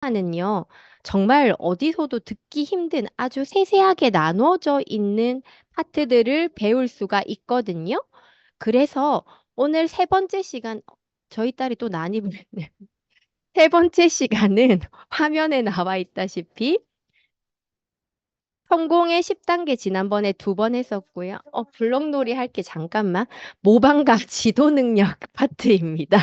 파트는요, 정말 어디서도 듣기 힘든 아주 세세하게 나누어져 있는 파트들을 배울 수가 있거든요. 그래서 오늘 세 번째 시간, 저희 딸이 또 난입을 했네. 세 번째 시간은 화면에 나와 있다시피 성공의 10단계 지난번에 두 번 했었고요. 블록놀이 할게 잠깐만. 모방과 지도 능력 파트입니다.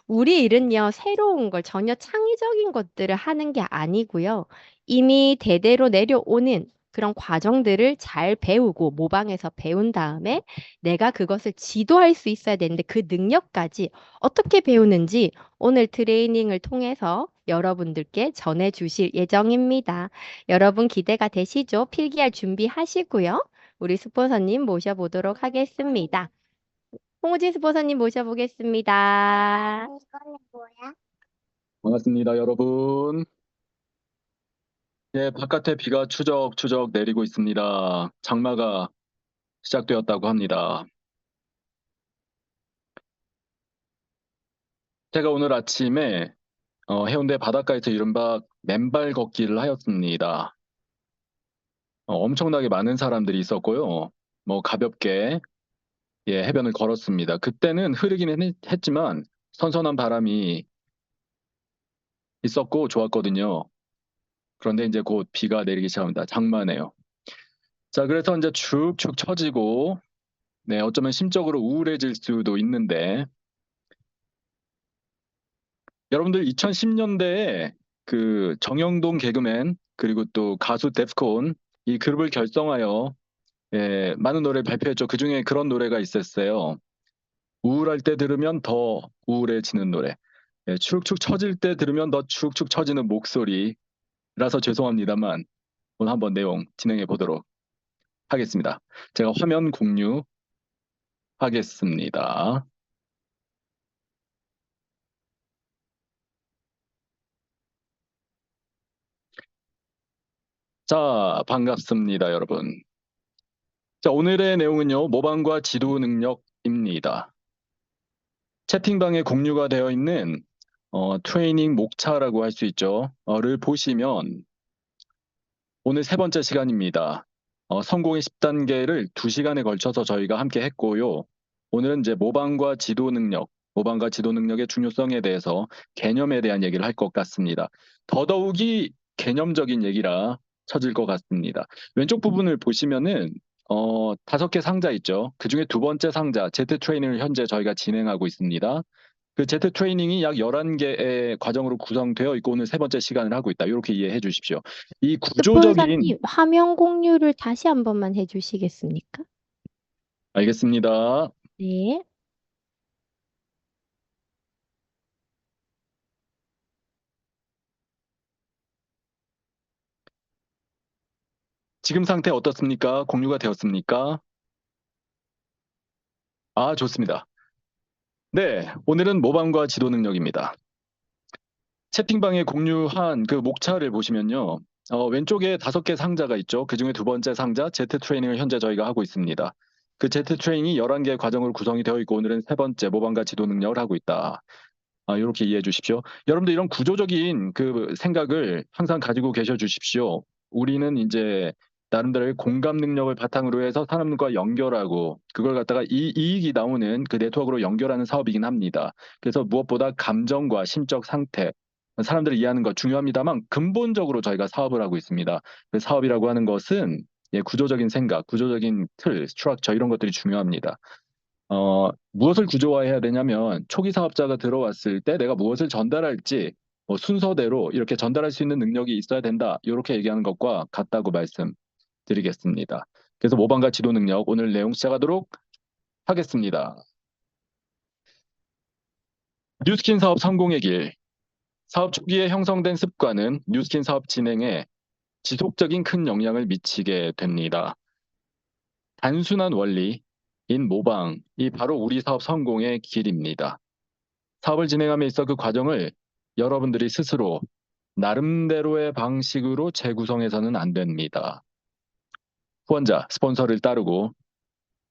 우리 일은요, 새로운 걸 전혀 창의적인 것들을 하는 게 아니고요. 이미 대대로 내려오는 그런 과정들을 잘 배우고 모방해서 배운 다음에 내가 그것을 지도할 수 있어야 되는데 그 능력까지 어떻게 배우는지 오늘 트레이닝을 통해서 여러분들께 전해 주실 예정입니다. 여러분 기대가 되시죠? 필기할 준비하시고요. 우리 스폰서님 모셔보도록 하겠습니다. 홍우진 스폰서님 모셔보겠습니다. 이거는 뭐야? 반갑습니다, 여러분. 예, 바깥에 비가 추적추적 내리고 있습니다. 장마가 시작되었다고 합니다. 제가 오늘 아침에 해운대 바닷가에서 이른바 맨발 걷기를 하였습니다. 엄청나게 많은 사람들이 있었고요. 가볍게 해변을 걸었습니다. 그때는 흐르긴 했지만 선선한 바람이 있었고 좋았거든요. 그런데 이제 곧 비가 내리기 시작합니다. 장마네요. 자, 그래서 이제 축축 처지고 어쩌면 심적으로 우울해질 수도 있는데, 여러분들 2010년대에 그 정영돈 개그맨, 그리고 또 가수 데프콘, 이 그룹을 결성하여 많은 노래를 발표했죠. 그중에 그런 노래가 있었어요. 우울할 때 들으면 더 우울해지는 노래. 축축 처질 때 들으면 더 축축 처지는 목소리라서 죄송합니다만, 오늘 한번 내용 진행해 보도록 하겠습니다. 제가 화면 공유하겠습니다. 자, 반갑습니다, 여러분. 자, 오늘의 내용은요, 모방과 지도 능력입니다. 채팅방에 공유가 되어 있는 트레이닝 목차라고 할 수 있죠. 를 보시면 오늘 세 번째 시간입니다. 성공의 10단계를 2시간에 걸쳐서 저희가 함께 했고요. 오늘은 이제 모방과 지도 능력의 중요성에 대해서 개념에 대한 얘기를 할 것 같습니다. 더더욱이 개념적인 얘기라 쳐질 것 같습니다. 왼쪽 부분을 보시면은 5개 상자 있죠. 그중에 두 번째 상자, Z 트레이닝을 현재 저희가 진행하고 있습니다. 그 Z 트레이닝이 약 11개의 과정으로 구성되어 있고 오늘 세 번째 시간을 하고 있다. 이렇게 이해해 주십시오. 이 구조적인, 스폰서님, 화면 공유를 다시 한 번만 해주시겠습니까? 알겠습니다. 네. 지금 상태 어떻습니까? 공유가 되었습니까? 아, 좋습니다. 네, 오늘은 모방과 지도 능력입니다. 채팅방에 공유한 그 목차를 보시면요. 왼쪽에 5개 상자가 있죠. 그중에 두 번째 상자, Z 트레이닝을 현재 저희가 하고 있습니다. 그 Z 트레이닝이 11개의 과정으로 구성이 되어 있고 오늘은 세 번째 모방과 지도 능력을 하고 있다. 이렇게 이해해 주십시오. 여러분들 이런 구조적인 그 생각을 항상 가지고 계셔 주십시오. 우리는 이제 나름대로의 공감 능력을 바탕으로 해서 사람과 연결하고 그걸 갖다가 이익이 나오는 그 네트워크로 연결하는 사업이긴 합니다. 그래서 무엇보다 감정과 심적 상태, 사람들을 이해하는 것 중요합니다만 근본적으로 저희가 사업을 하고 있습니다. 그 사업이라고 하는 것은 구조적인 생각, 구조적인 틀, 스트럭처 이런 것들이 중요합니다. 무엇을 구조화해야 되냐면 초기 사업자가 들어왔을 때 내가 무엇을 전달할지 순서대로 이렇게 전달할 수 있는 능력이 있어야 된다. 이렇게 얘기하는 것과 같다고 말씀드리겠습니다. 그래서 모방과 지도 능력 오늘 내용 시작하도록 하겠습니다. 뉴스킨 사업 성공의 길. 사업 초기에 형성된 습관은 뉴스킨 사업 진행에 지속적인 큰 영향을 미치게 됩니다. 단순한 원리인 모방이 바로 우리 사업 성공의 길입니다. 사업을 진행함에 있어 그 과정을 여러분들이 스스로 나름대로의 방식으로 재구성해서는 안 됩니다. 후원자, 스폰서를 따르고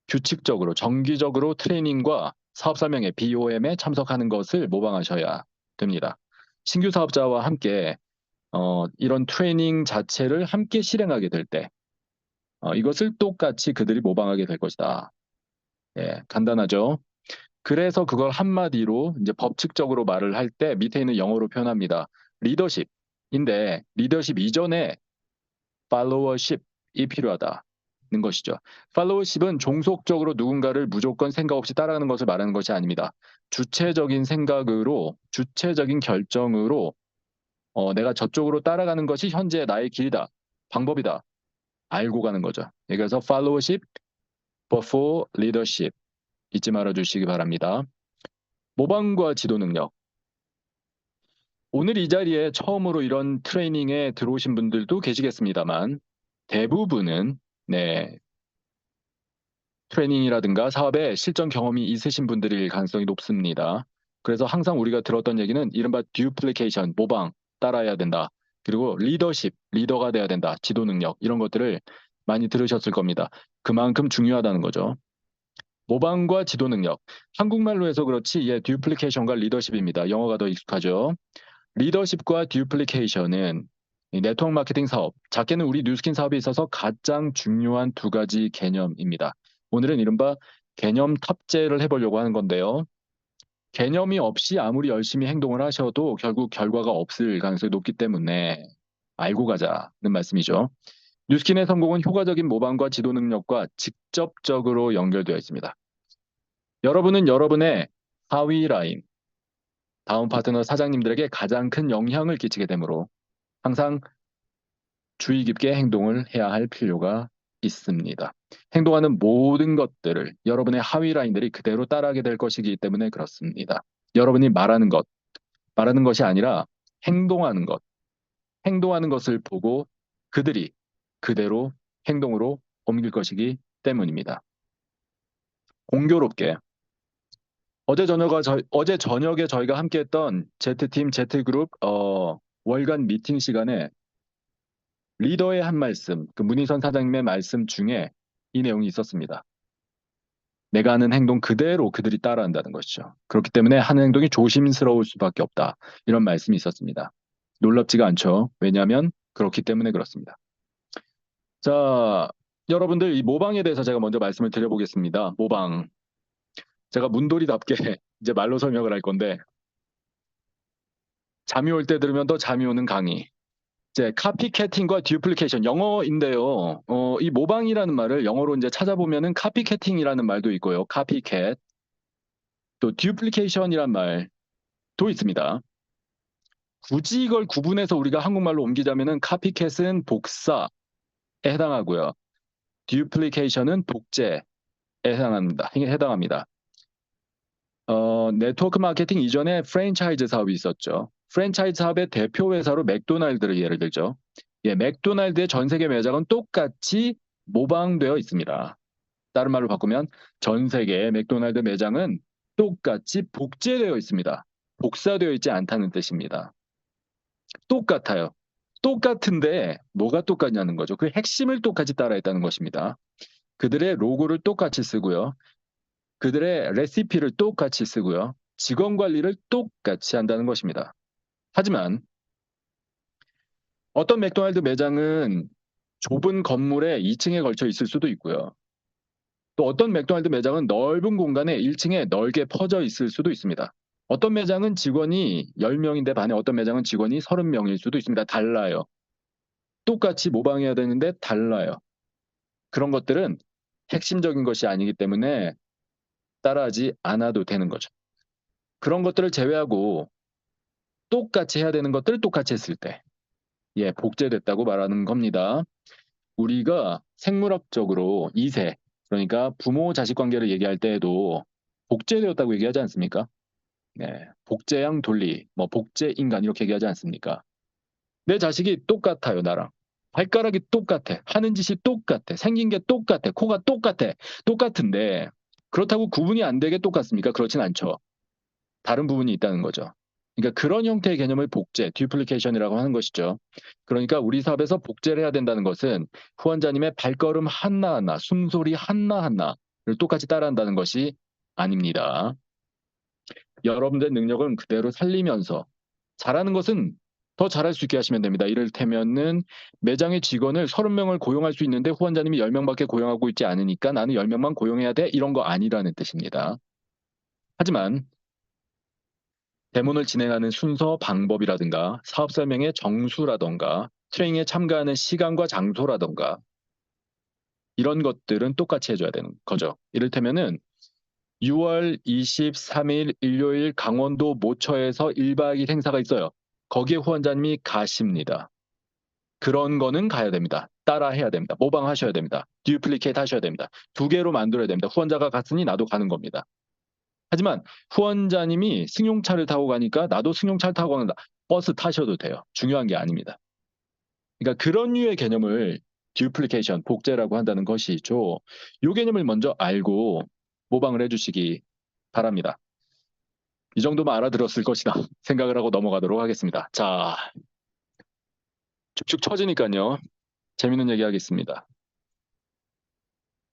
규칙적으로, 정기적으로 트레이닝과 사업 설명회, BOM에 참석하는 것을 모방하셔야 됩니다. 신규 사업자와 함께 이런 트레이닝 자체를 함께 실행하게 될 때, 이것을 똑같이 그들이 모방하게 될 것이다. 예, 간단하죠? 그래서 그걸 한마디로 이제 법칙적으로 말을 할 때 밑에 있는 영어로 표현합니다. 리더십인데 리더십 이전에 팔로워십이 필요하다는 것이죠. 팔로워십은 종속적으로 누군가를 무조건 생각 없이 따라가는 것을 말하는 것이 아닙니다. 주체적인 생각으로 주체적인 결정으로 내가 저쪽으로 따라가는 것이 현재 나의 길이다. 방법이다. 알고 가는 거죠. 그래서 팔로워십 before leadership 잊지 말아 주시기 바랍니다. 모방과 지도 능력. 오늘 이 자리에 처음으로 이런 트레이닝에 들어오신 분들도 계시겠습니다만 대부분은 네, 트레이닝이라든가 사업에 실전 경험이 있으신 분들일 가능성이 높습니다. 그래서 항상 우리가 들었던 얘기는 이른바 듀플리케이션, 모방, 따라해야 된다. 그리고 리더십, 리더가 돼야 된다. 지도 능력 이런 것들을 많이 들으셨을 겁니다. 그만큼 중요하다는 거죠. 모방과 지도 능력. 한국말로 해서 그렇지 예, 듀플리케이션과 리더십입니다. 영어가 더 익숙하죠. 리더십과 듀플리케이션은 이 네트워크 마케팅 사업, 작게는 우리 뉴스킨 사업에 있어서 가장 중요한 두 가지 개념입니다. 오늘은 이른바 개념 탑재를 해보려고 하는 건데요. 개념이 없이 아무리 열심히 행동을 하셔도 결국 결과가 없을 가능성이 높기 때문에 알고 가자는 말씀이죠. 뉴스킨의 성공은 효과적인 모방과 지도 능력과 직접적으로 연결되어 있습니다. 여러분은 여러분의 하위 라인, 다운 파트너 사장님들에게 가장 큰 영향을 끼치게 되므로 항상 주의 깊게 행동을 해야 할 필요가 있습니다. 행동하는 모든 것들을 여러분의 하위 라인들이 그대로 따라하게 될 것이기 때문에 그렇습니다. 여러분이 말하는 것이 아니라 행동하는 것, 행동하는 것을 보고 그들이 그대로 행동으로 옮길 것이기 때문입니다. 공교롭게 어제 저녁에 저희가 함께했던 Z팀, Z그룹 월간 미팅 시간에 리더의 한 말씀, 그 문희선 사장님의 말씀 중에 이 내용이 있었습니다. 내가 하는 행동 그대로 그들이 따라한다는 것이죠. 그렇기 때문에 하는 행동이 조심스러울 수밖에 없다. 이런 말씀이 있었습니다. 놀랍지가 않죠. 왜냐하면 그렇기 때문에 그렇습니다. 자, 여러분들 이 모방에 대해서 제가 먼저 말씀을 드려보겠습니다. 모방. 제가 문돌이답게 이제 말로 설명을 할 건데 잠이 올 때 들으면 더 잠이 오는 강의. 이제 카피캐팅과 듀플리케이션 영어인데요. 이 모방이라는 말을 영어로 이제 찾아보면은 카피캐팅이라는 말도 있고요. 카피캣 또 듀플리케이션이란 말도 있습니다. 굳이 이걸 구분해서 우리가 한국말로 옮기자면은 카피캣은 복사에 해당하고요. 듀플리케이션은 복제에 해당합니다. 네트워크 마케팅 이전에 프랜차이즈 사업이 있었죠. 프랜차이즈 사업의 대표 회사로 맥도날드를 예를 들죠. 예, 맥도날드의 전 세계 매장은 똑같이 모방되어 있습니다. 다른 말로 바꾸면 전 세계의 맥도날드 매장은 똑같이 복제되어 있습니다. 복사되어 있지 않다는 뜻입니다. 똑같아요. 똑같은데 뭐가 똑같냐는 거죠. 그 핵심을 똑같이 따라했다는 것입니다. 그들의 로고를 똑같이 쓰고요. 그들의 레시피를 똑같이 쓰고요. 직원 관리를 똑같이 한다는 것입니다. 하지만 어떤 맥도날드 매장은 좁은 건물에 2층에 걸쳐 있을 수도 있고요. 또 어떤 맥도날드 매장은 넓은 공간에 1층에 넓게 퍼져 있을 수도 있습니다. 어떤 매장은 직원이 10명인데 반해 어떤 매장은 직원이 30명일 수도 있습니다. 달라요. 똑같이 모방해야 되는데 달라요. 그런 것들은 핵심적인 것이 아니기 때문에 따라하지 않아도 되는 거죠. 그런 것들을 제외하고 똑같이 해야 되는 것들을 똑같이 했을 때, 예, 복제됐다고 말하는 겁니다. 우리가 생물학적으로 2세, 그러니까 부모 자식 관계를 얘기할 때에도 복제되었다고 얘기하지 않습니까? 네, 복제양 돌리, 뭐 복제 인간 이렇게 얘기하지 않습니까? 내 자식이 똑같아요, 나랑. 발가락이 똑같아. 하는 짓이 똑같아. 생긴 게 똑같아. 코가 똑같아. 똑같은데 그렇다고 구분이 안 되게 똑같습니까? 그렇진 않죠. 다른 부분이 있다는 거죠. 그러니까 그런 형태의 개념을 복제, 듀플리케이션이라고 하는 것이죠. 그러니까 우리 사업에서 복제를 해야 된다는 것은 후원자님의 발걸음 하나하나, 숨소리 하나하나를 똑같이 따라한다는 것이 아닙니다. 여러분들의 능력은 그대로 살리면서 잘하는 것은 더 잘할 수 있게 하시면 됩니다. 이를테면은 매장의 직원을 30명을 고용할 수 있는데 후원자님이 10명밖에 고용하고 있지 않으니까 나는 10명만 고용해야 돼. 이런 거 아니라는 뜻입니다. 하지만 데모를 진행하는 순서, 방법이라든가 사업 설명의 정수라든가 트레이닝에 참가하는 시간과 장소라든가 이런 것들은 똑같이 해줘야 되는 거죠. 이를테면은 6월 23일 일요일 강원도 모처에서 1박 2일 행사가 있어요. 거기에 후원자님이 가십니다. 그런 거는 가야 됩니다. 따라 해야 됩니다. 모방하셔야 됩니다. 듀플리케이트 하셔야 됩니다. 두 개로 만들어야 됩니다. 후원자가 갔으니 나도 가는 겁니다. 하지만 후원자님이 승용차를 타고 가니까 나도 승용차를 타고 간다. 버스 타셔도 돼요. 중요한 게 아닙니다. 그러니까 그런 류의 개념을 듀플리케이션, 복제라고 한다는 것이죠. 이 개념을 먼저 알고 모방을 해주시기 바랍니다. 이 정도만 알아들었을 것이다 생각을 하고 넘어가도록 하겠습니다. 자, 축축 처지니까요. 재밌는 얘기 하겠습니다.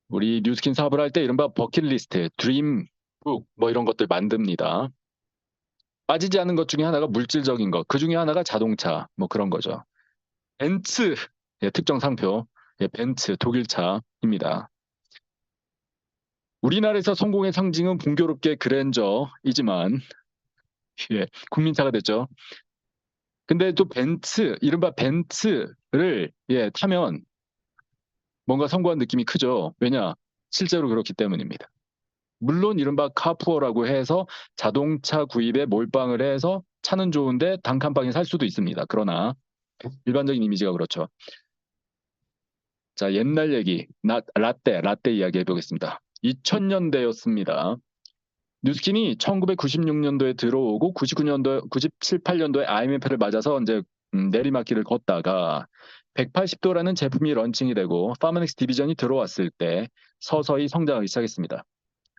우리 뉴스킨 사업을 할 때 이른바 버킷리스트, 드림북 뭐 이런 것들 만듭니다. 빠지지 않은 것 중에 하나가 물질적인 것, 그 중에 하나가 자동차 뭐 그런 거죠. 벤츠, 예, 특정 상표, 예, 벤츠 독일차입니다. 우리나라에서 성공의 상징은 공교롭게 그랜저이지만 예, 국민차가 됐죠. 근데 또 벤츠, 이른바 벤츠를 예, 타면 뭔가 성공한 느낌이 크죠. 왜냐? 실제로 그렇기 때문입니다. 물론 이른바 카푸어라고 해서 자동차 구입에 몰빵을 해서 차는 좋은데 단칸방에 살 수도 있습니다. 그러나 일반적인 이미지가 그렇죠. 자, 옛날 얘기, 라떼 이야기 해보겠습니다. 2000년대였습니다. 뉴스킨이 1996년도에 들어오고 99년도, 97, 8년도에 IMF를 맞아서 이제 내리막길을 걷다가 180도라는 제품이 런칭이 되고 파마넥스 디비전이 들어왔을 때 서서히 성장하기 시작했습니다.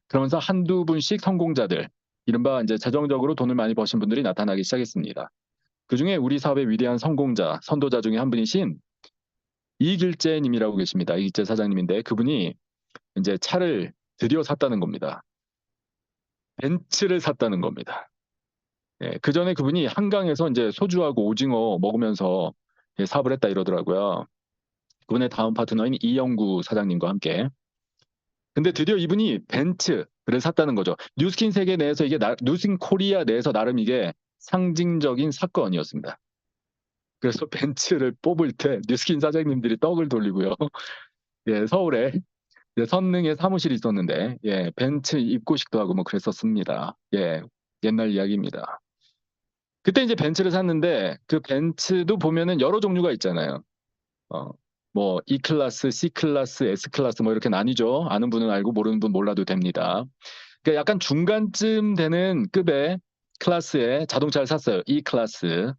그러면서 한두 분씩 성공자들, 이른바 이제 재정적으로 돈을 많이 버신 분들이 나타나기 시작했습니다. 그중에 우리 사업의 위대한 성공자, 선도자 중에 한 분이신 이길재 님이라고 계십니다. 이길재 사장님인데 그분이 이제 차를 드디어 샀다는 겁니다. 벤츠를 샀다는 겁니다. 예, 그 전에 그분이 한강에서 이제 소주하고 오징어 먹으면서 예, 사업을 했다 이러더라고요. 그분의 다음 파트너인 이영구 사장님과 함께. 근데 드디어 이분이 벤츠를 샀다는 거죠. 뉴스킨 세계 내에서 이게 뉴스킨 코리아 내에서 나름 이게 상징적인 사건이었습니다. 그래서 벤츠를 뽑을 때 뉴스킨 사장님들이 떡을 돌리고요. 예, 서울에 선능에 사무실이 있었는데 예, 벤츠 입고식도 하고 뭐 그랬었습니다. 예, 옛날 이야기입니다. 그때 이제 벤츠를 샀는데 그 벤츠도 보면은 여러 종류가 있잖아요. 뭐 E클래스, C클래스, S클래스 뭐 이렇게 나뉘죠. 아는 분은 알고 모르는 분 몰라도 됩니다. 그러니까 약간 중간쯤 되는 급의 클래스의 자동차를 샀어요. E클래스.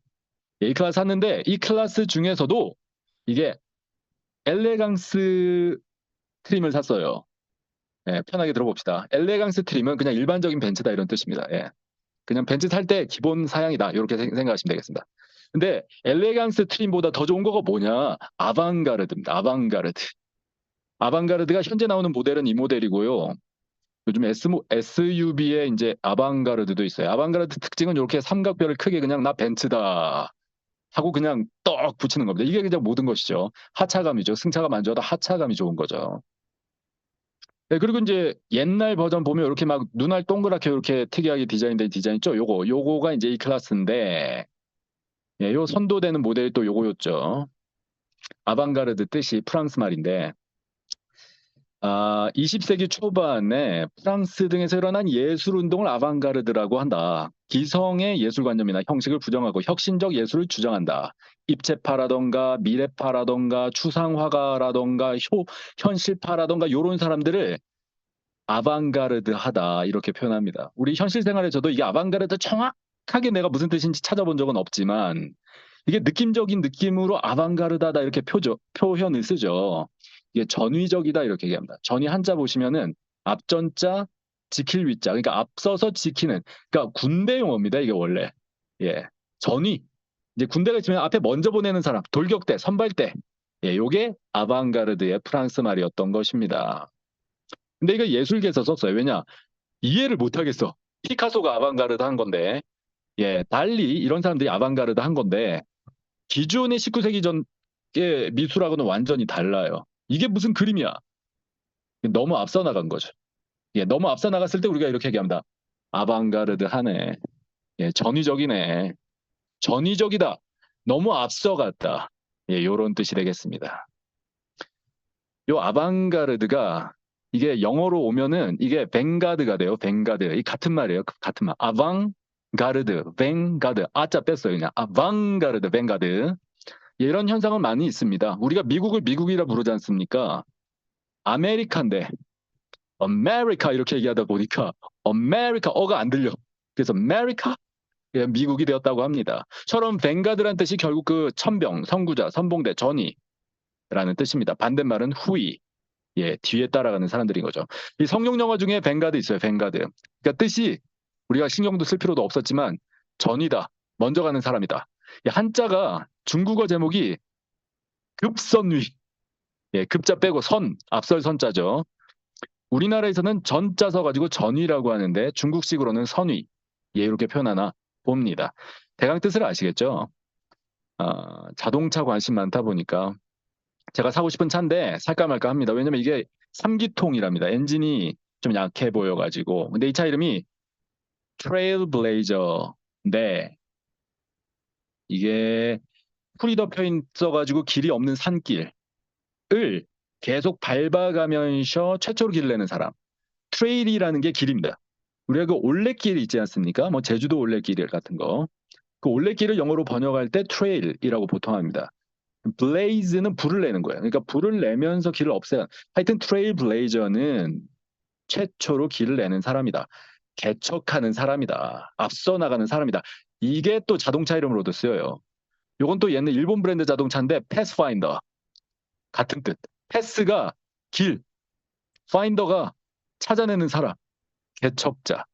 A클래스 샀는데 E클래스 중에서도 이게 엘레강스 트림을 샀어요. 예, 편하게 들어봅시다. 엘레강스 트림은 그냥 일반적인 벤츠다 이런 뜻입니다. 예. 그냥 벤츠 탈 때 기본 사양이다 이렇게 생각하시면 되겠습니다. 근데 엘레강스 트림보다 더 좋은 거가 뭐냐? 아방가르드입니다. 아방가르드. 아방가르드가 현재 나오는 모델은 이 모델이고요. 요즘 SUV에 이제 아방가르드도 있어요. 아방가르드 특징은 이렇게 삼각별을 크게 그냥 나 벤츠다 하고 그냥 떡 붙이는 겁니다. 이게 그냥 모든 것이죠. 하차감이죠. 승차가 만져도 하차감이 좋은 거죠. 네, 그리고 이제 옛날 버전 보면 이렇게 막 눈알 동그랗게 이렇게 특이하게 디자인된 디자인 있죠? 요거가 이제 이 클래스인데, 예, 요 선도되는 모델이 또 요거였죠. 아방가르드 뜻이 프랑스 말인데, 20세기 초반에 프랑스 등에서 일어난 예술 운동을 아방가르드라고 한다. 기성의 예술관념이나 형식을 부정하고 혁신적 예술을 주장한다. 입체파라던가 미래파라던가 추상화가라던가 현실파라던가 요런 사람들을 아방가르드하다 이렇게 표현합니다. 우리 현실 생활에 저도 이게 아방가르드 정확하게 내가 무슨 뜻인지 찾아본 적은 없지만 이게 느낌적인 느낌으로 아방가르다다 이렇게 표현을 쓰죠. 이게 전위적이다 이렇게 얘기합니다. 전위 한자 보시면은 앞전자 지킬 위자 그러니까 앞서서 지키는 그러니까 군대 용어입니다. 이게 원래 예 전위 이제 군대가 있으면 앞에 먼저 보내는 사람 돌격대 선발대 예 요게 아방가르드의 프랑스 말이었던 것입니다. 근데 이거 예술계에서 썼어요. 왜냐 이해를 못하겠어. 피카소가 아방가르드 한 건데 예 달리 이런 사람들이 아방가르드 한 건데 기존의 19세기 전의 미술하고는 완전히 달라요. 이게 무슨 그림이야? 너무 앞서 나간 거죠. 예, 너무 앞서 나갔을 때 우리가 이렇게 얘기합니다. 아방가르드하네. 예, 전위적이네. 전위적이다. 너무 앞서갔다. 예, 요런 뜻이 되겠습니다. 요 아방가르드가 이게 영어로 오면은 이게 뱅가드가 돼요. 뱅가드. 이 같은 말이에요. 같은 말. 아방가르드, 뱅가드. 아자 뺐어요. 그냥 아방가르드, 뱅가드. 이런 현상은 많이 있습니다. 우리가 미국을 미국이라 부르지 않습니까? 아메리카인데 아메리카 이렇게 얘기하다 보니까 아메리카 어가 안 들려. 그래서 아메리카 예, 미국이 되었다고 합니다. 처럼 뱅가드란 뜻이 결국 그 천병, 선구자, 선봉대, 전이라는 뜻입니다. 반대말은 후이. 예, 뒤에 따라가는 사람들인 거죠. 이 성룡 영화 중에 뱅가드 있어요. 뱅가드. 그러니까 뜻이 우리가 신경도 쓸 필요도 없었지만 전이다. 먼저 가는 사람이다. 이 한자가 중국어 제목이 급선위. 예, 급자 빼고 선, 앞설 선자죠. 우리나라에서는 전자 써가지고 전위라고 하는데 중국식으로는 선위. 예, 이렇게 표현하나 봅니다. 대강 뜻을 아시겠죠? 자동차 관심 많다 보니까 제가 사고 싶은 차인데 살까 말까 합니다. 왜냐면 이게 3기통이랍니다. 엔진이 좀 약해 보여가지고. 근데 이 차 이름이 트레일블레이저인데 이게 풀이 덮여 있어가지고 길이 없는 산길을 계속 밟아가면서 최초로 길을 내는 사람. 트레일이라는 게 길입니다. 우리가 그 올레길 있지 않습니까? 뭐 제주도 올레길 같은 거. 그 올레길을 영어로 번역할 때 트레일이라고 보통 합니다. 블레이즈는 불을 내는 거예요. 그러니까 불을 내면서 길을 없애는. 하여튼 트레일 블레이저는 최초로 길을 내는 사람이다. 개척하는 사람이다. 앞서 나가는 사람이다. 이게 또 자동차 이름으로도 쓰여요. 요건 또 옛날 일본 브랜드 자동차인데 패스파인더 같은 뜻. 패스가 길, 파인더가 찾아내는 사람, 개척자,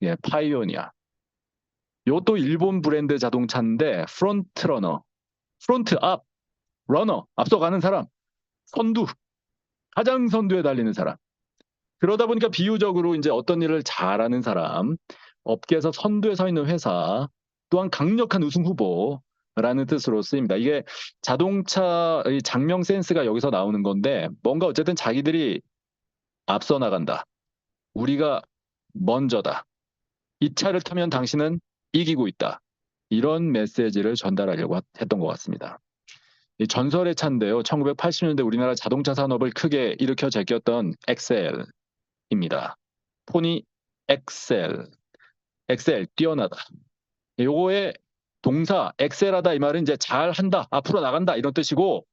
예, 파이오니아. 요것도 일본 브랜드 자동차인데 프론트 러너, 프론트 앞, 러너, 앞서가는 사람, 선두, 가장 선두에 달리는 사람. 그러다 보니까 비유적으로 이제 어떤 일을 잘하는 사람, 업계에서 선두에 서 있는 회사, 또한 강력한 우승 후보라는 뜻으로 쓰입니다. 이게 자동차의 장명 센스가 여기서 나오는 건데 뭔가 어쨌든 자기들이 앞서 나간다. 우리가 먼저다. 이 차를 타면 당신은 이기고 있다. 이런 메시지를 전달하려고 했던 것 같습니다. 이 전설의 차인데요. 1980년대 우리나라 자동차 산업을 크게 일으켜 제꼈던 엑셀입니다. 포니 엑셀. 엑셀, 뛰어나다. 요거의 동사, 엑셀하다 이 말은 이제 잘한다, 앞으로 나간다 이런 뜻이고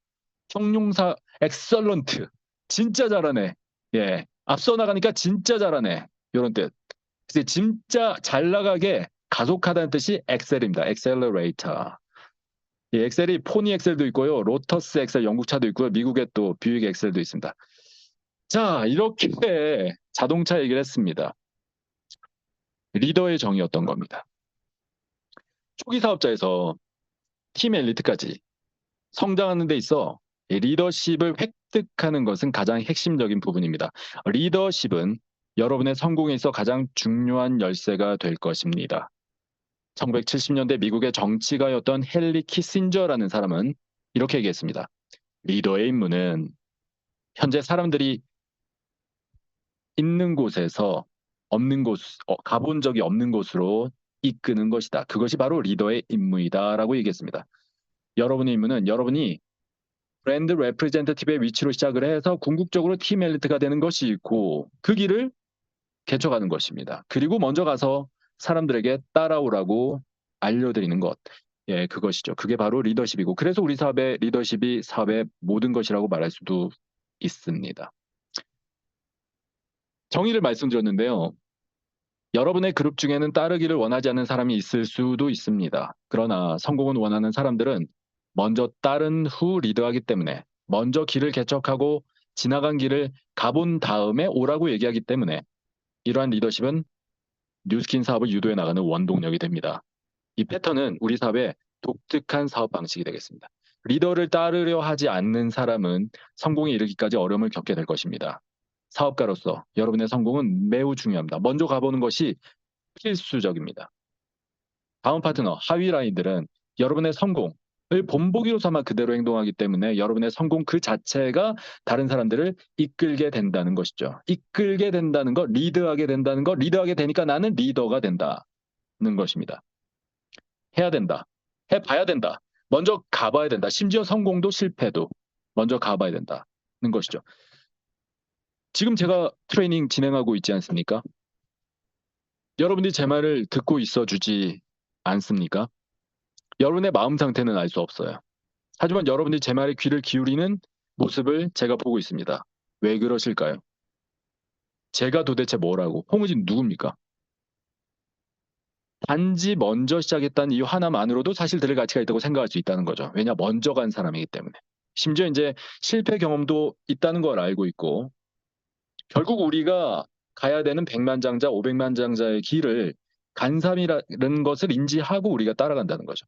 형용사 엑설런트, 진짜 잘하네. 예, 앞서 나가니까 진짜 잘하네. 이런 뜻. 그래서 진짜 잘 나가게 가속하다는 뜻이 엑셀입니다. 엑셀러레이터. 이 엑셀이 포니 엑셀도 있고요. 로터스 엑셀 영국차도 있고요. 미국의 또 뷰익 엑셀도 있습니다. 자, 이렇게 자동차 얘기를 했습니다. 리더의 정의였던 겁니다. 초기 사업자에서 팀 엘리트까지 성장하는 데 있어 리더십을 획득하는 것은 가장 핵심적인 부분입니다. 리더십은 여러분의 성공에 있어 가장 중요한 열쇠가 될 것입니다. 1970년대 미국의 정치가였던 헨리 키신저라는 사람은 이렇게 얘기했습니다. 리더의 임무는 현재 사람들이 있는 곳에서 없는 곳, 가본 적이 없는 곳으로 이끄는 것이다. 그것이 바로 리더의 임무이다라고 얘기했습니다. 여러분의 임무는 여러분이 브랜드 레프레젠터티브의 위치로 시작을 해서 궁극적으로 팀 엘리트가 되는 것이 있고 그 길을 개척하는 것입니다. 그리고 먼저 가서 사람들에게 따라오라고 알려드리는 것. 예, 그것이죠. 그게 바로 리더십이고 그래서 우리 사업의 리더십이 사업의 모든 것이라고 말할 수도 있습니다. 정의를 말씀드렸는데요. 여러분의 그룹 중에는 따르기를 원하지 않는 사람이 있을 수도 있습니다. 그러나 성공을 원하는 사람들은 먼저 따른 후 리더하기 때문에 먼저 길을 개척하고 지나간 길을 가본 다음에 오라고 얘기하기 때문에 이러한 리더십은 뉴스킨 사업을 유도해 나가는 원동력이 됩니다. 이 패턴은 우리 사업의 독특한 사업 방식이 되겠습니다. 리더를 따르려 하지 않는 사람은 성공에 이르기까지 어려움을 겪게 될 것입니다. 사업가로서 여러분의 성공은 매우 중요합니다. 먼저 가보는 것이 필수적입니다. 다음 파트너, 하위 라인들은 여러분의 성공, 본보기로 삼아 그대로 행동하기 때문에 여러분의 성공 그 자체가 다른 사람들을 이끌게 된다는 것이죠. 이끌게 된다는 것, 리드하게 된다는 것, 리드하게 되니까 나는 리더가 된다는 것입니다. 해야 된다. 해봐야 된다. 먼저 가봐야 된다. 심지어 성공도 실패도 먼저 가봐야 된다는 것이죠. 지금 제가 트레이닝 진행하고 있지 않습니까? 여러분들이 제 말을 듣고 있어 주지 않습니까? 여러분의 마음 상태는 알 수 없어요. 하지만 여러분들이 제 말에 귀를 기울이는 모습을 제가 보고 있습니다. 왜 그러실까요? 제가 도대체 뭐라고? 홍우진 누굽니까? 단지 먼저 시작했다는 이유 하나만으로도 사실 들을 가치가 있다고 생각할 수 있다는 거죠. 왜냐, 먼저 간 사람이기 때문에. 심지어 이제 실패 경험도 있다는 걸 알고 있고, 결국 우리가 가야 되는 백만장자, 오백만장자의 길을 간 사람이라는 것을 인지하고 우리가 따라간다는 거죠.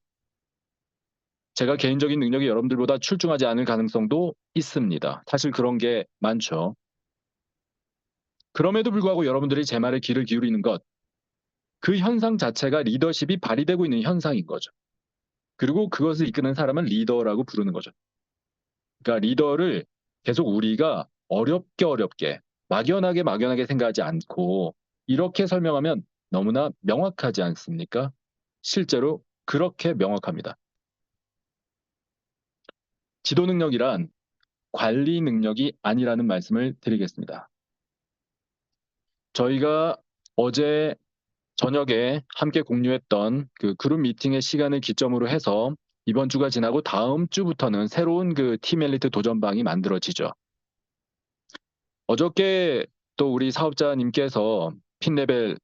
제가 개인적인 능력이 여러분들보다 출중하지 않을 가능성도 있습니다. 사실 그런 게 많죠. 그럼에도 불구하고 여러분들이 제 말에 귀를 기울이는 것, 그 현상 자체가 리더십이 발휘되고 있는 현상인 거죠. 그리고 그것을 이끄는 사람은 리더라고 부르는 거죠. 그러니까 리더를 계속 우리가 어렵게 막연하게 생각하지 않고 이렇게 설명하면 너무나 명확하지 않습니까? 실제로 그렇게 명확합니다. 지도 능력이란 관리 능력이 아니라는 말씀을 드리겠습니다. 저희가 어제 저녁에 함께 공유했던 그 그룹 미팅의 시간을 기점으로 해서 이번 주가 지나고 다음 주부터는 새로운 그 팀 엘리트 도전방이 만들어지죠. 어저께 또 우리 사업자님께서 핀 레벨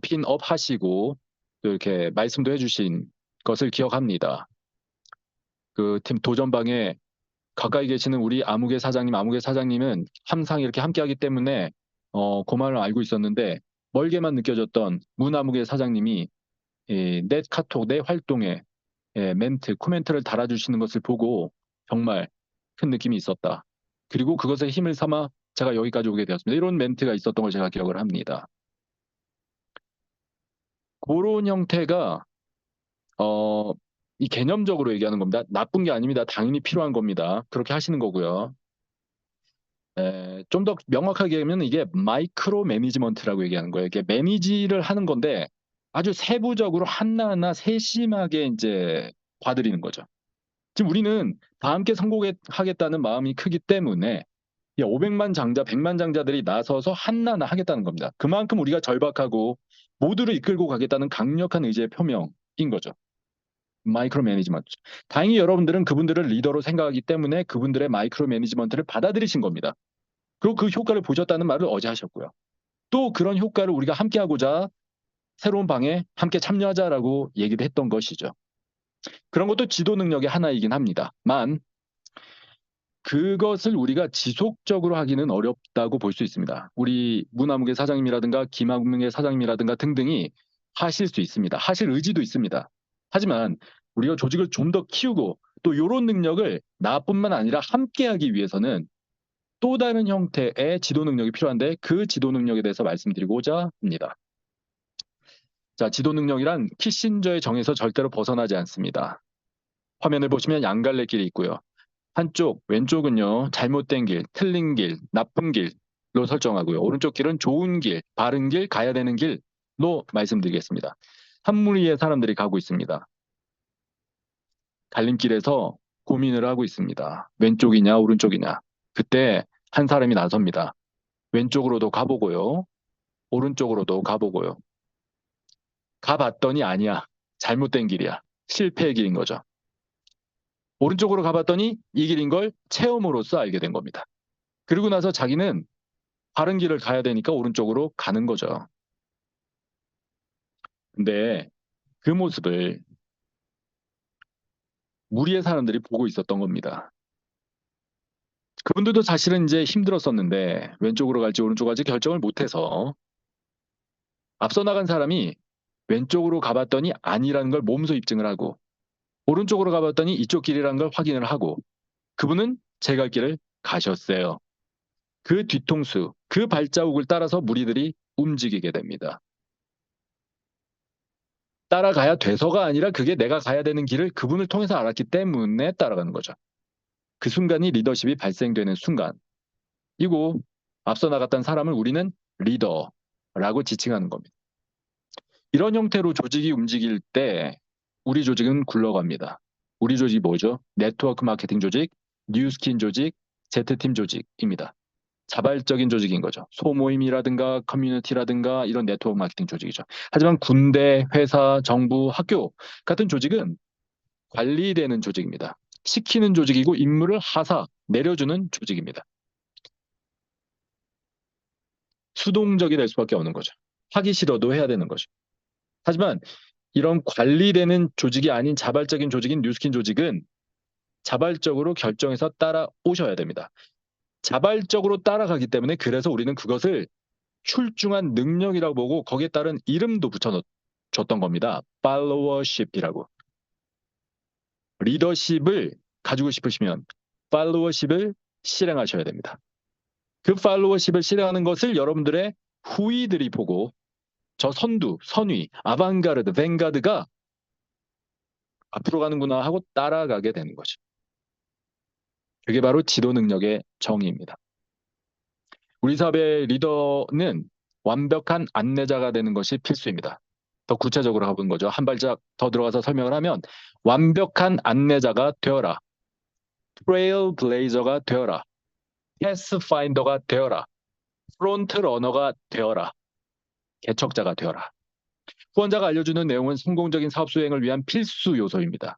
핀업 하시고 또 이렇게 말씀도 해주신 것을 기억합니다. 그 팀 도전방에 가까이 계시는 우리 아무개 사장님은 항상 이렇게 함께하기 때문에 고마움을 알고 있었는데 멀게만 느껴졌던 문아무개 사장님이 내 카톡, 내 활동에 멘트, 코멘트를 달아주시는 것을 보고 정말 큰 느낌이 있었다. 그리고 그것에 힘을 삼아 제가 여기까지 오게 되었습니다. 이런 멘트가 있었던 걸 제가 기억을 합니다. 그런 형태가 이 개념적으로 얘기하는 겁니다. 나쁜 게 아닙니다. 당연히 필요한 겁니다. 그렇게 하시는 거고요. 좀 더 명확하게 얘기하면 이게 마이크로 매니지먼트라고 얘기하는 거예요. 이게 매니지를 하는 건데 아주 세부적으로 하나하나 세심하게 이제 봐드리는 거죠. 지금 우리는 다 함께 성공하겠다는 마음이 크기 때문에 500만 장자, 100만 장자들이 나서서 하나하나 하겠다는 겁니다. 그만큼 우리가 절박하고 모두를 이끌고 가겠다는 강력한 의지의 표명인 거죠. 마이크로 매니지먼트. 다행히 여러분들은 그분들을 리더로 생각하기 때문에 그분들의 마이크로 매니지먼트를 받아들이신 겁니다. 그리고 그 효과를 보셨다는 말을 어제 하셨고요. 또 그런 효과를 우리가 함께 하고자 새로운 방에 함께 참여하자라고 얘기를 했던 것이죠. 그런 것도 지도 능력의 하나이긴 합니다만 그것을 우리가 지속적으로 하기는 어렵다고 볼 수 있습니다. 우리 문화무개 사장님이라든가 김학무개 사장님이라든가 등등이 하실 수 있습니다. 하실 의지도 있습니다. 하지만 우리가 조직을 좀 더 키우고 또 이런 능력을 나뿐만 아니라 함께하기 위해서는 또 다른 형태의 지도 능력이 필요한데 그 지도 능력에 대해서 말씀드리고자 합니다. 자, 지도 능력이란 키신저의 정에서 절대로 벗어나지 않습니다. 화면을 보시면 양갈래길이 있고요. 한쪽 왼쪽은요 잘못된 길, 틀린 길, 나쁜 길로 설정하고요. 오른쪽 길은 좋은 길, 바른 길, 가야 되는 길로 말씀드리겠습니다. 한 무리의 사람들이 가고 있습니다. 갈림길에서 고민을 하고 있습니다. 왼쪽이냐 오른쪽이냐. 그때 한 사람이 나섭니다. 왼쪽으로도 가보고요. 오른쪽으로도 가보고요. 가봤더니 아니야. 잘못된 길이야. 실패의 길인 거죠. 오른쪽으로 가봤더니 이 길인 걸 체험으로써 알게 된 겁니다. 그리고 나서 자기는 바른 길을 가야 되니까 오른쪽으로 가는 거죠. 근데 그 모습을 무리의 사람들이 보고 있었던 겁니다. 그분들도 사실은 이제 힘들었었는데 왼쪽으로 갈지 오른쪽으로 갈지 결정을 못해서 앞서 나간 사람이 왼쪽으로 가봤더니 아니라는 걸 몸소 입증을 하고 오른쪽으로 가봤더니 이쪽 길이라는 걸 확인을 하고 그분은 제 갈 길을 가셨어요. 그 뒤통수, 그 발자국을 따라서 무리들이 움직이게 됩니다. 따라가야 돼서가 아니라 그게 내가 가야 되는 길을 그분을 통해서 알았기 때문에 따라가는 거죠. 그 순간이 리더십이 발생되는 순간이고 앞서 나갔던 사람을 우리는 리더라고 지칭하는 겁니다. 이런 형태로 조직이 움직일 때 우리 조직은 굴러갑니다. 우리 조직이 뭐죠? 네트워크 마케팅 조직, 뉴스킨 조직, Z팀 조직입니다. 자발적인 조직인 거죠. 소모임이라든가 커뮤니티라든가 이런 네트워크 마케팅 조직이죠. 하지만 군대, 회사, 정부, 학교 같은 조직은 관리되는 조직입니다. 시키는 조직이고 임무를 하사, 내려주는 조직입니다. 수동적이 될 수밖에 없는 거죠. 하기 싫어도 해야 되는 거죠. 하지만 이런 관리되는 조직이 아닌 자발적인 조직인 뉴스킨 조직은 자발적으로 결정해서 따라오셔야 됩니다. 자발적으로 따라가기 때문에 그래서 우리는 그것을 출중한 능력이라고 보고 거기에 따른 이름도 붙여줬던 겁니다. 팔로워십이라고. 리더십을 가지고 싶으시면 팔로워십을 실행하셔야 됩니다. 그 팔로워십을 실행하는 것을 여러분들의 후위들이 보고 저 선두, 선위, 아방가르드, 뱅가드가 앞으로 가는구나 하고 따라가게 되는 거죠. 그게 바로 지도 능력의 정의입니다. 우리 사회의 리더는 완벽한 안내자가 되는 것이 필수입니다. 더 구체적으로 가보는 거죠. 한 발짝 더 들어가서 설명을 하면 완벽한 안내자가 되어라. 트레일 블레이저가 되어라. 패스파인더가 되어라. 프론트 러너가 되어라. 개척자가 되어라. 후원자가 알려주는 내용은 성공적인 사업 수행을 위한 필수 요소입니다.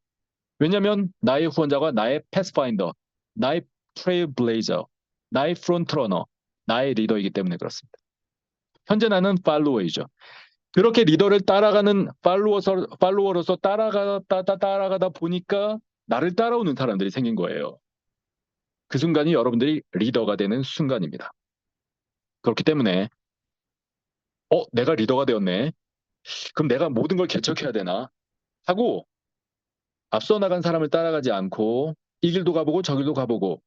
왜냐하면 나의 후원자가 나의 패스파인더, 나의 트레일 블레이저, 나의 프론트 러너, 나의 리더이기 때문에 그렇습니다. 현재 나는 팔로워이죠. 그렇게 리더를 따라가는 팔로워로서 따라가다 보니까 나를 따라오는 사람들이 생긴 거예요. 그 순간이 여러분들이 리더가 되는 순간입니다. 그렇기 때문에 내가 리더가 되었네. 그럼 내가 모든 걸 개척해야 되나? 하고 앞서 나간 사람을 따라가지 않고 이 길도 가보고 저 길도 가보고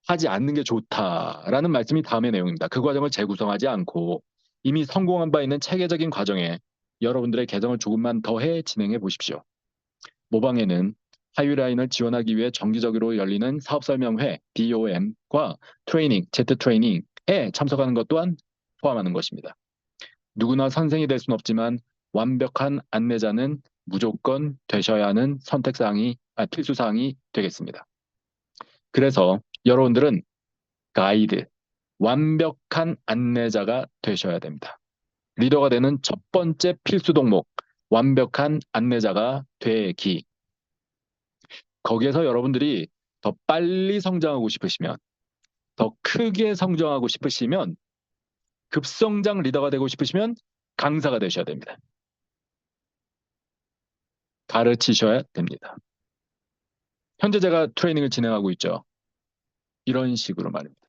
하지 않는 게 좋다라는 말씀이 다음의 내용입니다. 그 과정을 재구성하지 않고 이미 성공한 바 있는 체계적인 과정에 여러분들의 개성을 조금만 더해 진행해 보십시오. 모방에는 하이라인을 지원하기 위해 정기적으로 열리는 사업설명회 DOM과 트레이닝, Z 트레이닝에 참석하는 것 또한 포함하는 것입니다. 누구나 선생이 될 수는 없지만 완벽한 안내자는 무조건 되셔야 하는 필수사항이 되겠습니다. 그래서 여러분들은 가이드, 완벽한 안내자가 되셔야 됩니다. 리더가 되는 첫 번째 필수 동목, 완벽한 안내자가 되기. 거기에서 여러분들이 더 빨리 성장하고 싶으시면, 더 크게 성장하고 싶으시면, 급성장 리더가 되고 싶으시면 강사가 되셔야 됩니다. 가르치셔야 됩니다. 현재 제가 트레이닝을 진행하고 있죠. 이런 식으로 말입니다.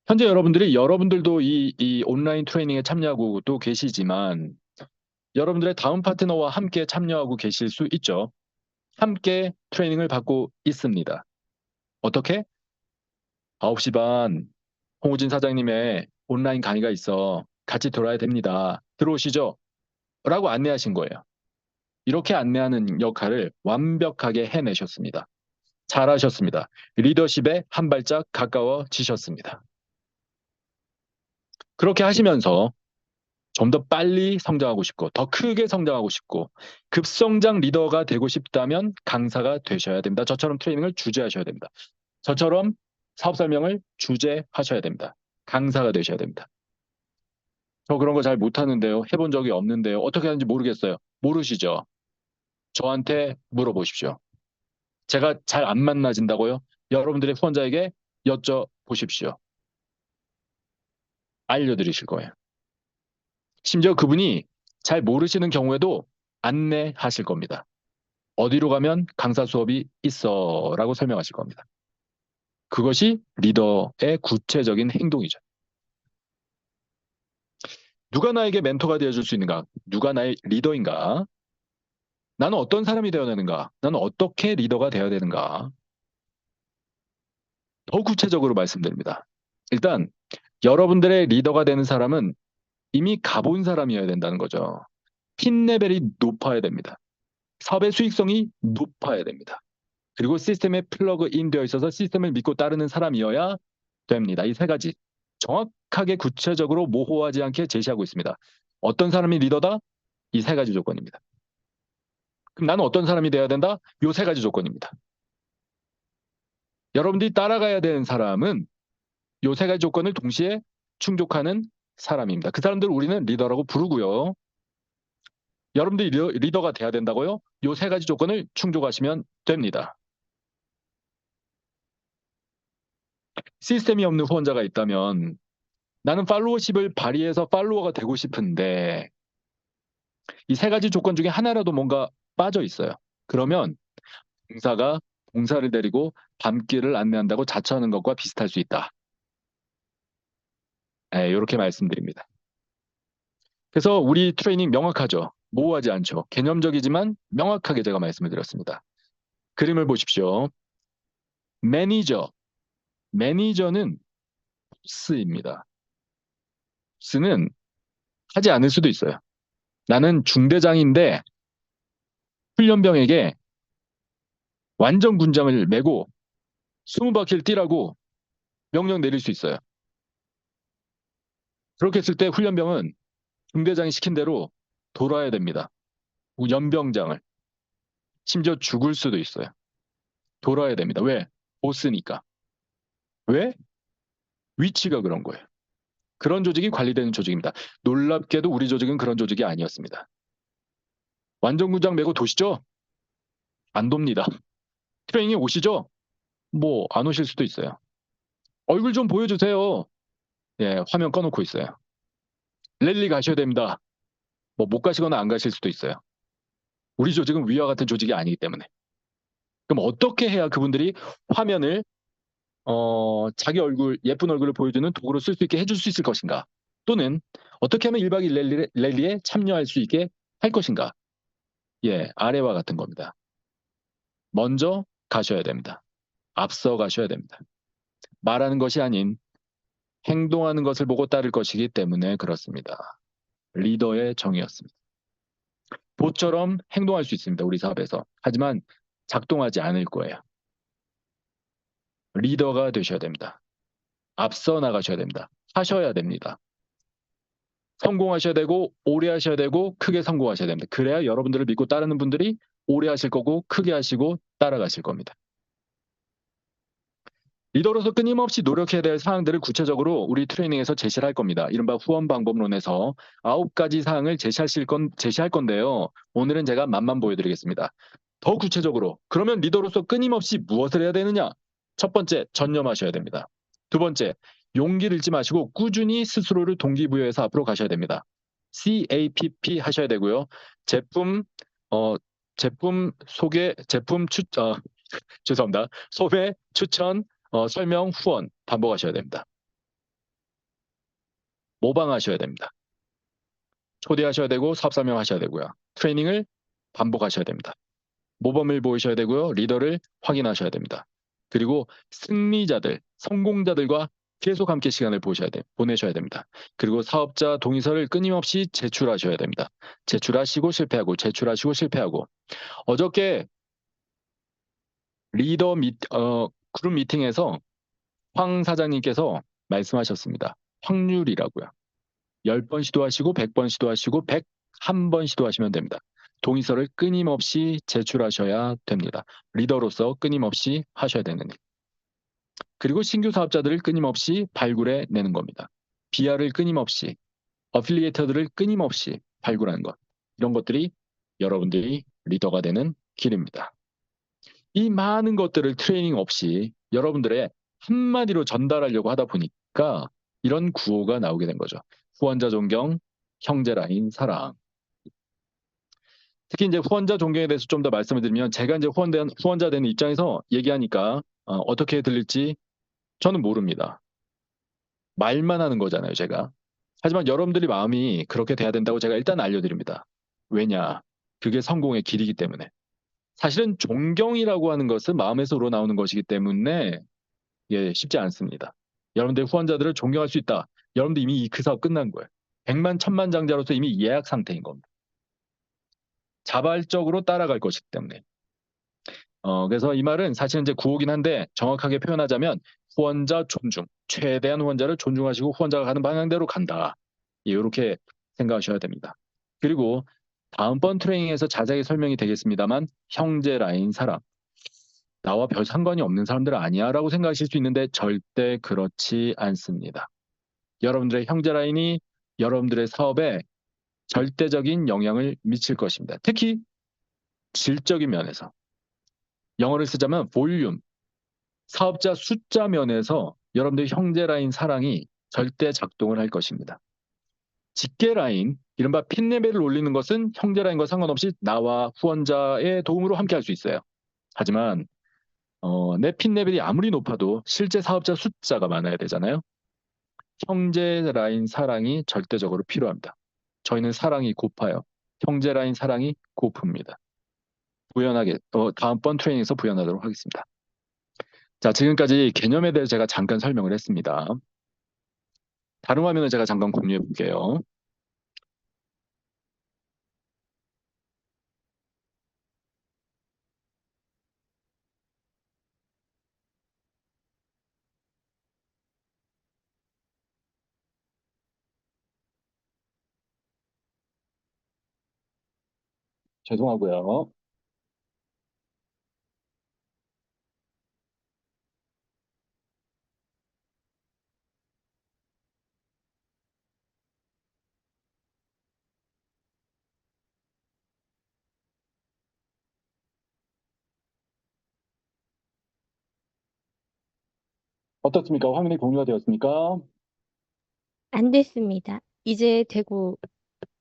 현재 여러분들도 이 온라인 트레이닝에 참여하고 또 계시지만 여러분들의 다음 파트너와 함께 참여하고 계실 수 있죠. 함께 트레이닝을 받고 있습니다. 어떻게? 9시 반 홍우진 사장님의 온라인 강의가 있어. 같이 들어야 됩니다. 들어오시죠? 라고 안내하신 거예요. 이렇게 안내하는 역할을 완벽하게 해내셨습니다. 잘하셨습니다. 리더십에 한 발짝 가까워지셨습니다. 그렇게 하시면서 좀 더 빨리 성장하고 싶고 더 크게 성장하고 싶고 급성장 리더가 되고 싶다면 강사가 되셔야 됩니다. 저처럼 트레이닝을 주재하셔야 됩니다. 저처럼 사업 설명을 주재하셔야 됩니다. 강사가 되셔야 됩니다. 저 그런 거 잘 못하는데요. 해본 적이 없는데요. 어떻게 하는지 모르겠어요. 모르시죠? 저한테 물어보십시오. 제가 잘 안 만나진다고요? 여러분들의 후원자에게 여쭤보십시오. 알려드리실 거예요. 심지어 그분이 잘 모르시는 경우에도 안내하실 겁니다. 어디로 가면 강사 수업이 있어 라고 설명하실 겁니다. 그것이 리더의 구체적인 행동이죠. 누가 나에게 멘토가 되어줄 수 있는가? 누가 나의 리더인가? 나는 어떤 사람이 되어야 되는가? 나는 어떻게 리더가 되어야 되는가? 더 구체적으로 말씀드립니다. 일단 여러분들의 리더가 되는 사람은 이미 가본 사람이어야 된다는 거죠. 팀 레벨이 높아야 됩니다. 사업의 수익성이 높아야 됩니다. 그리고 시스템에 플러그인 되어 있어서 시스템을 믿고 따르는 사람이어야 됩니다. 이 세 가지 정확하게 구체적으로 모호하지 않게 제시하고 있습니다. 어떤 사람이 리더다? 이 세 가지 조건입니다. 그럼 나는 어떤 사람이 돼야 된다? 이 세 가지 조건입니다. 여러분들이 따라가야 되는 사람은 이 세 가지 조건을 동시에 충족하는 사람입니다. 그 사람들을 우리는 리더라고 부르고요. 여러분들이 리더가 돼야 된다고요? 이 세 가지 조건을 충족하시면 됩니다. 시스템이 없는 후원자가 있다면 나는 팔로워십을 발휘해서 팔로워가 되고 싶은데 이 세 가지 조건 중에 하나라도 뭔가 빠져 있어요. 그러면 봉사가 봉사를 데리고 밤길을 안내한다고 자처하는 것과 비슷할 수 있다. 네, 이렇게 말씀드립니다. 그래서 우리 트레이닝 명확하죠. 모호하지 않죠. 개념적이지만 명확하게 제가 말씀을 드렸습니다. 그림을 보십시오. 매니저는 보스입니다. 보스는 하지 않을 수도 있어요. 나는 중대장인데 훈련병에게 완전 군장을 메고 20바퀴를 뛰라고 명령 내릴 수 있어요. 그렇게 했을 때 훈련병은 중대장이 시킨 대로 돌아야 됩니다. 연병장을. 심지어 죽을 수도 있어요. 돌아야 됩니다. 왜? 보스니까. 왜? 위치가 그런 거예요. 그런 조직이 관리되는 조직입니다. 놀랍게도 우리 조직은 그런 조직이 아니었습니다. 완전 군장 메고 도시죠? 안 돕니다. 트레이닝 오시죠? 뭐 안 오실 수도 있어요. 얼굴 좀 보여주세요. 예, 화면 꺼놓고 있어요. 랠리 가셔야 됩니다. 뭐 못 가시거나 안 가실 수도 있어요. 우리 조직은 위와 같은 조직이 아니기 때문에. 그럼 어떻게 해야 그분들이 화면을 자기 얼굴, 예쁜 얼굴을 보여주는 도구로 쓸 수 있게 해줄 수 있을 것인가? 또는 어떻게 하면 1박 2일 랠리에 참여할 수 있게 할 것인가? 예, 아래와 같은 겁니다. 먼저 가셔야 됩니다. 앞서 가셔야 됩니다. 말하는 것이 아닌 행동하는 것을 보고 따를 것이기 때문에 그렇습니다. 리더의 정의였습니다. 보처럼 행동할 수 있습니다. 우리 사업에서. 하지만 작동하지 않을 거예요. 리더가 되셔야 됩니다. 앞서 나가셔야 됩니다. 하셔야 됩니다. 성공하셔야 되고 오래 하셔야 되고 크게 성공하셔야 됩니다. 그래야 여러분들을 믿고 따르는 분들이 오래 하실 거고 크게 하시고 따라가실 겁니다. 리더로서 끊임없이 노력해야 될 사항들을 구체적으로 우리 트레이닝에서 제시를 할 겁니다. 이른바 후원 방법론에서 9가지 사항을 제시할 건데요. 오늘은 제가 맛만 보여드리겠습니다. 더 구체적으로 그러면 리더로서 끊임없이 무엇을 해야 되느냐? 첫 번째, 전념하셔야 됩니다. 두 번째, 용기를 잃지 마시고 꾸준히 스스로를 동기부여해서 앞으로 가셔야 됩니다. CAPP 하셔야 되고요. 제품 소개, 죄송합니다. 소개, 추천, 설명, 후원 반복하셔야 됩니다. 모방하셔야 됩니다. 초대하셔야 되고 사업 설명하셔야 되고요. 트레이닝을 반복하셔야 됩니다. 모범을 보이셔야 되고요. 리더를 확인하셔야 됩니다. 그리고 승리자들, 성공자들과 계속 함께 시간을 보내셔야 됩니다. 그리고 사업자 동의서를 끊임없이 제출하셔야 됩니다. 제출하시고 실패하고 제출하시고 실패하고 어저께 그룹 미팅에서 황 사장님께서 말씀하셨습니다. 확률이라고요. 10번 시도하시고 100번 시도하시고 101번 시도하시면 됩니다. 동의서를 끊임없이 제출하셔야 됩니다. 리더로서 끊임없이 하셔야 되는 일. 그리고 신규 사업자들을 끊임없이 발굴해 내는 겁니다. BR을 끊임없이, 어필리에이터들을 끊임없이 발굴하는 것. 이런 것들이 여러분들이 리더가 되는 길입니다. 이 많은 것들을 트레이닝 없이 여러분들의 한마디로 전달하려고 하다 보니까 이런 구호가 나오게 된 거죠. 후원자 존경, 형제 라인 사랑. 특히 이제 후원자 존경에 대해서 좀 더 말씀을 드리면 제가 이제 후원자 되는 입장에서 얘기하니까 어떻게 들릴지 저는 모릅니다. 말만 하는 거잖아요, 제가. 하지만 여러분들이 마음이 그렇게 돼야 된다고 제가 일단 알려드립니다. 왜냐? 그게 성공의 길이기 때문에. 사실은 존경이라고 하는 것은 마음에서 우러나오는 것이기 때문에 쉽지 않습니다. 여러분들 후원자들을 존경할 수 있다. 여러분들 이미 그 사업 끝난 거예요. 100만 천만장자로서 이미 예약 상태인 겁니다. 자발적으로 따라갈 것이기 때문에. 그래서 이 말은 사실은 이제 구호긴 한데 정확하게 표현하자면 후원자 존중, 최대한 후원자를 존중하시고 후원자가 가는 방향대로 간다. 이렇게 생각하셔야 됩니다. 그리고 다음번 트레이닝에서 자세히 설명이 되겠습니다만 형제 라인 사람, 나와 별 상관이 없는 사람들은 아니야 라고 생각하실 수 있는데 절대 그렇지 않습니다. 여러분들의 형제 라인이 여러분들의 사업에 절대적인 영향을 미칠 것입니다. 특히 질적인 면에서. 영어를 쓰자면 볼륨, 사업자 숫자 면에서 여러분들의 형제 라인 사랑이 절대 작동을 할 것입니다. 직계 라인, 이른바 핀 레벨을 올리는 것은 형제 라인과 상관없이 나와 후원자의 도움으로 함께 할 수 있어요. 하지만 내 핀 레벨이 아무리 높아도 실제 사업자 숫자가 많아야 되잖아요. 형제 라인 사랑이 절대적으로 필요합니다. 저희는 사랑이 고파요. 형제 라인 사랑이 고픕니다. 부연하게 다음번 트레이닝에서 부연하도록 하겠습니다. 자, 지금까지 개념에 대해서 제가 잠깐 설명을 했습니다. 다른 화면을 제가 잠깐 공유해 볼게요. 죄송하고요. 어떻습니까? 화면이 공유가 되었습니까? 안 됐습니다. 이제 되고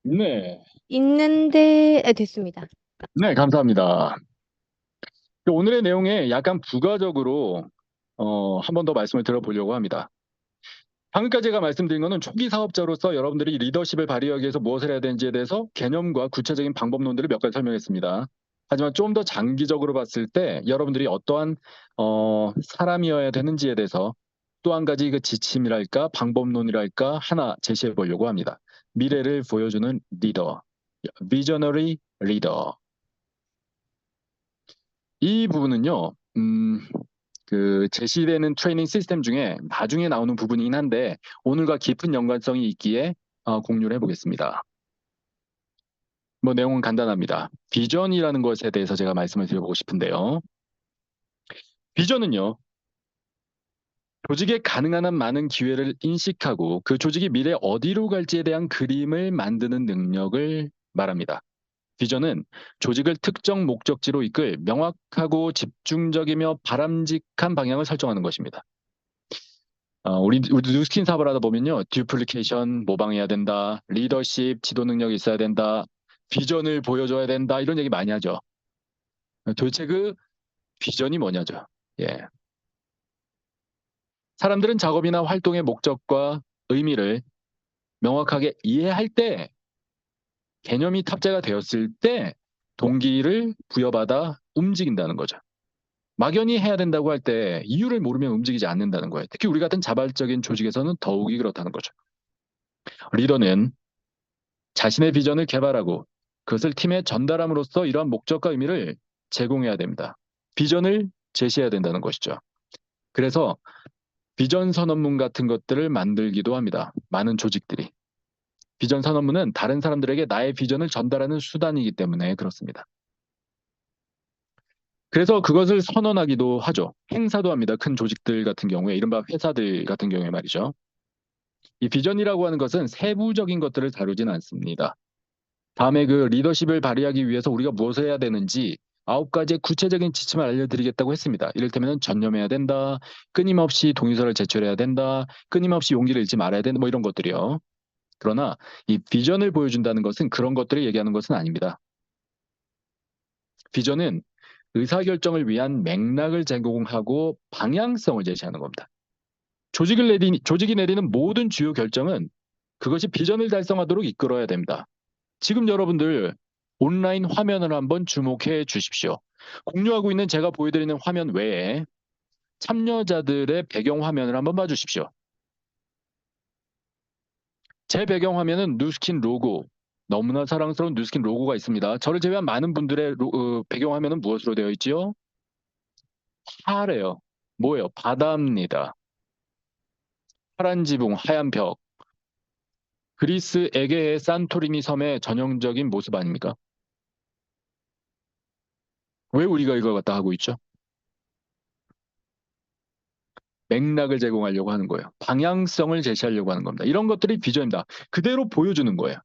네. 있는데, 됐습니다. 네, 감사합니다. 오늘의 내용에 약간 부가적으로 한 번 더 말씀을 드려보려고 합니다. 방금까지 제가 말씀드린 것은 초기 사업자로서 여러분들이 리더십을 발휘하기 위해서 무엇을 해야 되는지에 대해서 개념과 구체적인 방법론들을 몇 가지 설명했습니다. 하지만 좀 더 장기적으로 봤을 때 여러분들이 어떠한 사람이어야 되는지에 대해서 또 한 가지 그 지침이랄까 방법론이랄까 하나 제시해 보려고 합니다. 미래를 보여주는 리더, 비저너리 리더. 이 부분은요, 그 제시되는 트레이닝 시스템 중에 나중에 나오는 부분이긴 한데 오늘과 깊은 연관성이 있기에 공유를 해보겠습니다. 뭐 내용은 간단합니다. 비전이라는 것에 대해서 제가 말씀을 드려보고 싶은데요. 비전은요, 조직에 가능한 한 많은 기회를 인식하고 그 조직이 미래 어디로 갈지에 대한 그림을 만드는 능력을 말합니다. 비전은 조직을 특정 목적지로 이끌 명확하고 집중적이며 바람직한 방향을 설정하는 것입니다. 우리 뉴스킨 사업을 하다 보면요. 듀플리케이션 모방해야 된다. 리더십, 지도 능력이 있어야 된다. 비전을 보여줘야 된다. 이런 얘기 많이 하죠. 도대체 그 비전이 뭐냐죠. 예. 사람들은 작업이나 활동의 목적과 의미를 명확하게 이해할 때, 개념이 탑재가 되었을 때 동기를 부여받아 움직인다는 거죠. 막연히 해야 된다고 할 때 이유를 모르면 움직이지 않는다는 거예요. 특히 우리 같은 자발적인 조직에서는 더욱이 그렇다는 거죠. 리더는 자신의 비전을 개발하고 그것을 팀에 전달함으로써 이러한 목적과 의미를 제공해야 됩니다. 비전을 제시해야 된다는 것이죠. 그래서 비전 선언문 같은 것들을 만들기도 합니다. 많은 조직들이. 비전 선언문은 다른 사람들에게 나의 비전을 전달하는 수단이기 때문에 그렇습니다. 그래서 그것을 선언하기도 하죠. 행사도 합니다. 큰 조직들 같은 경우에, 이른바 회사들 같은 경우에 말이죠. 이 비전이라고 하는 것은 세부적인 것들을 다루진 않습니다. 다음에 그 리더십을 발휘하기 위해서 우리가 무엇을 해야 되는지 9가지의 구체적인 지침을 알려드리겠다고 했습니다. 이를테면 전념해야 된다, 끊임없이 동의서를 제출해야 된다, 끊임없이 용기를 잃지 말아야 된다, 뭐 이런 것들이요. 그러나 이 비전을 보여준다는 것은 그런 것들을 얘기하는 것은 아닙니다. 비전은 의사결정을 위한 맥락을 제공하고 방향성을 제시하는 겁니다. 조직이 내리는 모든 주요 결정은 그것이 비전을 달성하도록 이끌어야 됩니다. 지금 여러분들 온라인 화면을 한번 주목해 주십시오. 공유하고 있는 제가 보여드리는 화면 외에 참여자들의 배경 화면을 한번 봐주십시오. 제 배경 화면은 누스킨 로고 너무나 사랑스러운 뉴스킨 로고가 있습니다. 저를 제외한 많은 분들의 배경화면은 무엇으로 되어 있지요? 하래요. 뭐예요? 바다입니다. 파란 지붕, 하얀 벽. 그리스 에게의 산토리니 섬의 전형적인 모습 아닙니까? 왜 우리가 이걸 갖다 하고 있죠? 맥락을 제공하려고 하는 거예요. 방향성을 제시하려고 하는 겁니다. 이런 것들이 비전입니다. 그대로 보여주는 거예요.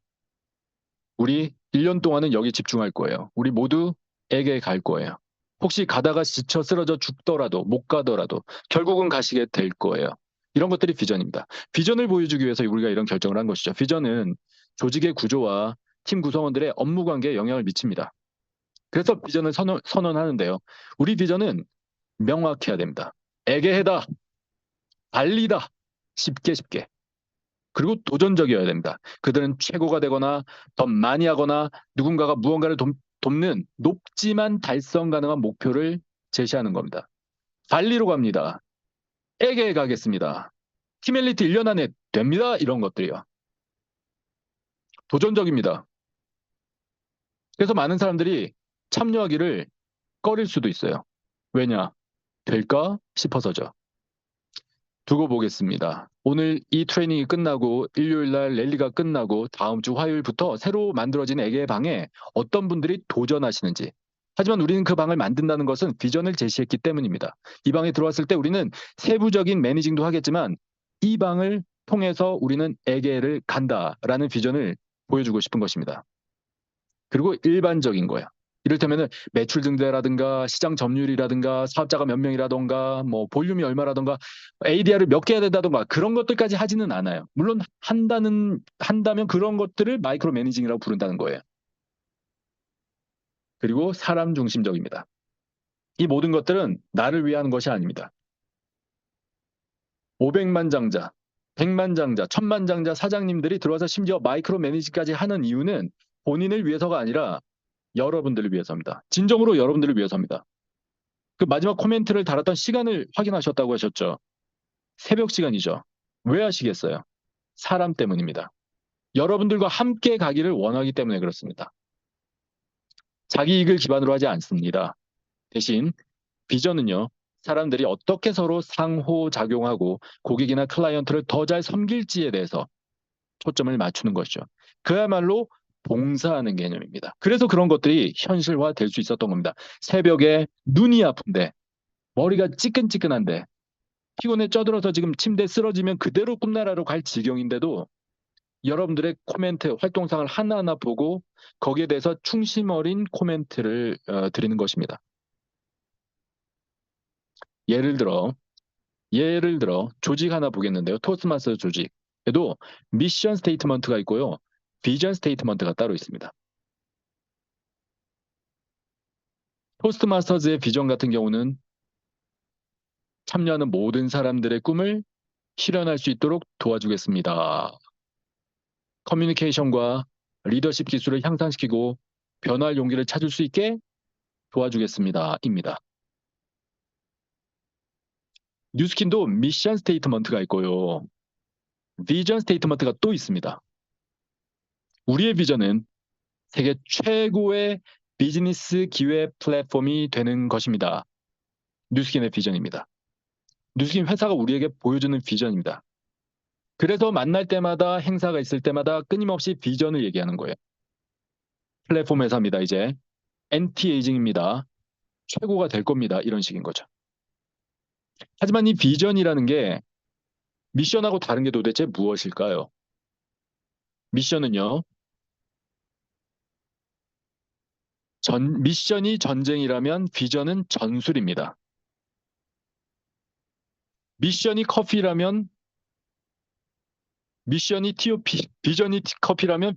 우리 1년 동안은 여기 집중할 거예요. 우리 모두 에게에 갈 거예요. 혹시 가다가 지쳐 쓰러져 죽더라도 못 가더라도 결국은 가시게 될 거예요. 이런 것들이 비전입니다. 비전을 보여주기 위해서 우리가 이런 결정을 한 것이죠. 비전은 조직의 구조와 팀 구성원들의 업무 관계에 영향을 미칩니다. 그래서 비전을 선언하는데요. 우리 비전은 명확해야 됩니다. 에게해다, 달리다, 쉽게 쉽게. 그리고 도전적이어야 됩니다. 그들은 최고가 되거나 더 많이 하거나 누군가가 무언가를 돕는 높지만 달성 가능한 목표를 제시하는 겁니다. 달리로 갑니다. 에게 가겠습니다. 팀 엘리트 1년 안에 됩니다. 이런 것들이요. 도전적입니다. 그래서 많은 사람들이 참여하기를 꺼릴 수도 있어요. 왜냐? 될까 싶어서죠. 두고 보겠습니다. 오늘 이 트레이닝이 끝나고 일요일 날 랠리가 끝나고 다음 주 화요일부터 새로 만들어진 에게의 방에 어떤 분들이 도전하시는지. 하지만 우리는 그 방을 만든다는 것은 비전을 제시했기 때문입니다. 이 방에 들어왔을 때 우리는 세부적인 매니징도 하겠지만 이 방을 통해서 우리는 에게를 간다라는 비전을 보여주고 싶은 것입니다. 그리고 일반적인 거예요. 이를테면 매출 증대라든가 시장 점유율이라든가 사업자가 몇 명이라든가 뭐 볼륨이 얼마라든가 ADR을 몇 개 해야 된다든가 그런 것들까지 하지는 않아요. 물론 한다면 그런 것들을 마이크로 매니징이라고 부른다는 거예요. 그리고 사람 중심적입니다. 이 모든 것들은 나를 위한 것이 아닙니다. 500만 장자, 100만 장자, 1000만 장자 사장님들이 들어와서 심지어 마이크로 매니징까지 하는 이유는 본인을 위해서가 아니라 여러분들을 위해서입니다. 진정으로 여러분들을 위해서입니다. 그 마지막 코멘트를 달았던 시간을 확인하셨다고 하셨죠. 새벽 시간이죠. 왜 하시겠어요? 사람 때문입니다. 여러분들과 함께 가기를 원하기 때문에 그렇습니다. 자기 이익을 기반으로 하지 않습니다. 대신 비전은요. 사람들이 어떻게 서로 상호작용하고 고객이나 클라이언트를 더 잘 섬길지에 대해서 초점을 맞추는 것이죠. 그야말로 봉사하는 개념입니다. 그래서 그런 것들이 현실화될 수 있었던 겁니다. 새벽에 눈이 아픈데 머리가 찌끈찌끈한데 피곤에 쪄들어서 지금 침대에 쓰러지면 그대로 꿈나라로 갈 지경인데도 여러분들의 코멘트, 활동상을 하나하나 보고 거기에 대해서 충심 어린 코멘트를 드리는 것입니다. 예를 들어 조직 하나 보겠는데요. 토스트마스터 조직에도 미션 스테이트먼트가 있고요. 비전 스테이트먼트가 따로 있습니다. 토스트마스터즈의 비전 같은 경우는 참여하는 모든 사람들의 꿈을 실현할 수 있도록 도와주겠습니다. 커뮤니케이션과 리더십 기술을 향상시키고 변화할 용기를 찾을 수 있게 도와주겠습니다. 입니다. 뉴스킨도 미션 스테이트먼트가 있고요. 비전 스테이트먼트가 또 있습니다. 우리의 비전은 세계 최고의 비즈니스 기회 플랫폼이 되는 것입니다. 뉴스킨의 비전입니다. 뉴스킨 회사가 우리에게 보여주는 비전입니다. 그래서 만날 때마다 행사가 있을 때마다 끊임없이 비전을 얘기하는 거예요. 플랫폼 회사입니다. 이제 엔티에이징입니다. 최고가 될 겁니다. 이런 식인 거죠. 하지만 이 비전이라는 게 미션하고 다른 게 도대체 무엇일까요? 미션은요. 미션이 전쟁이라면 비전은 전술입니다. 미션이 커피라면 미션이 TOP, 비전이 커피라면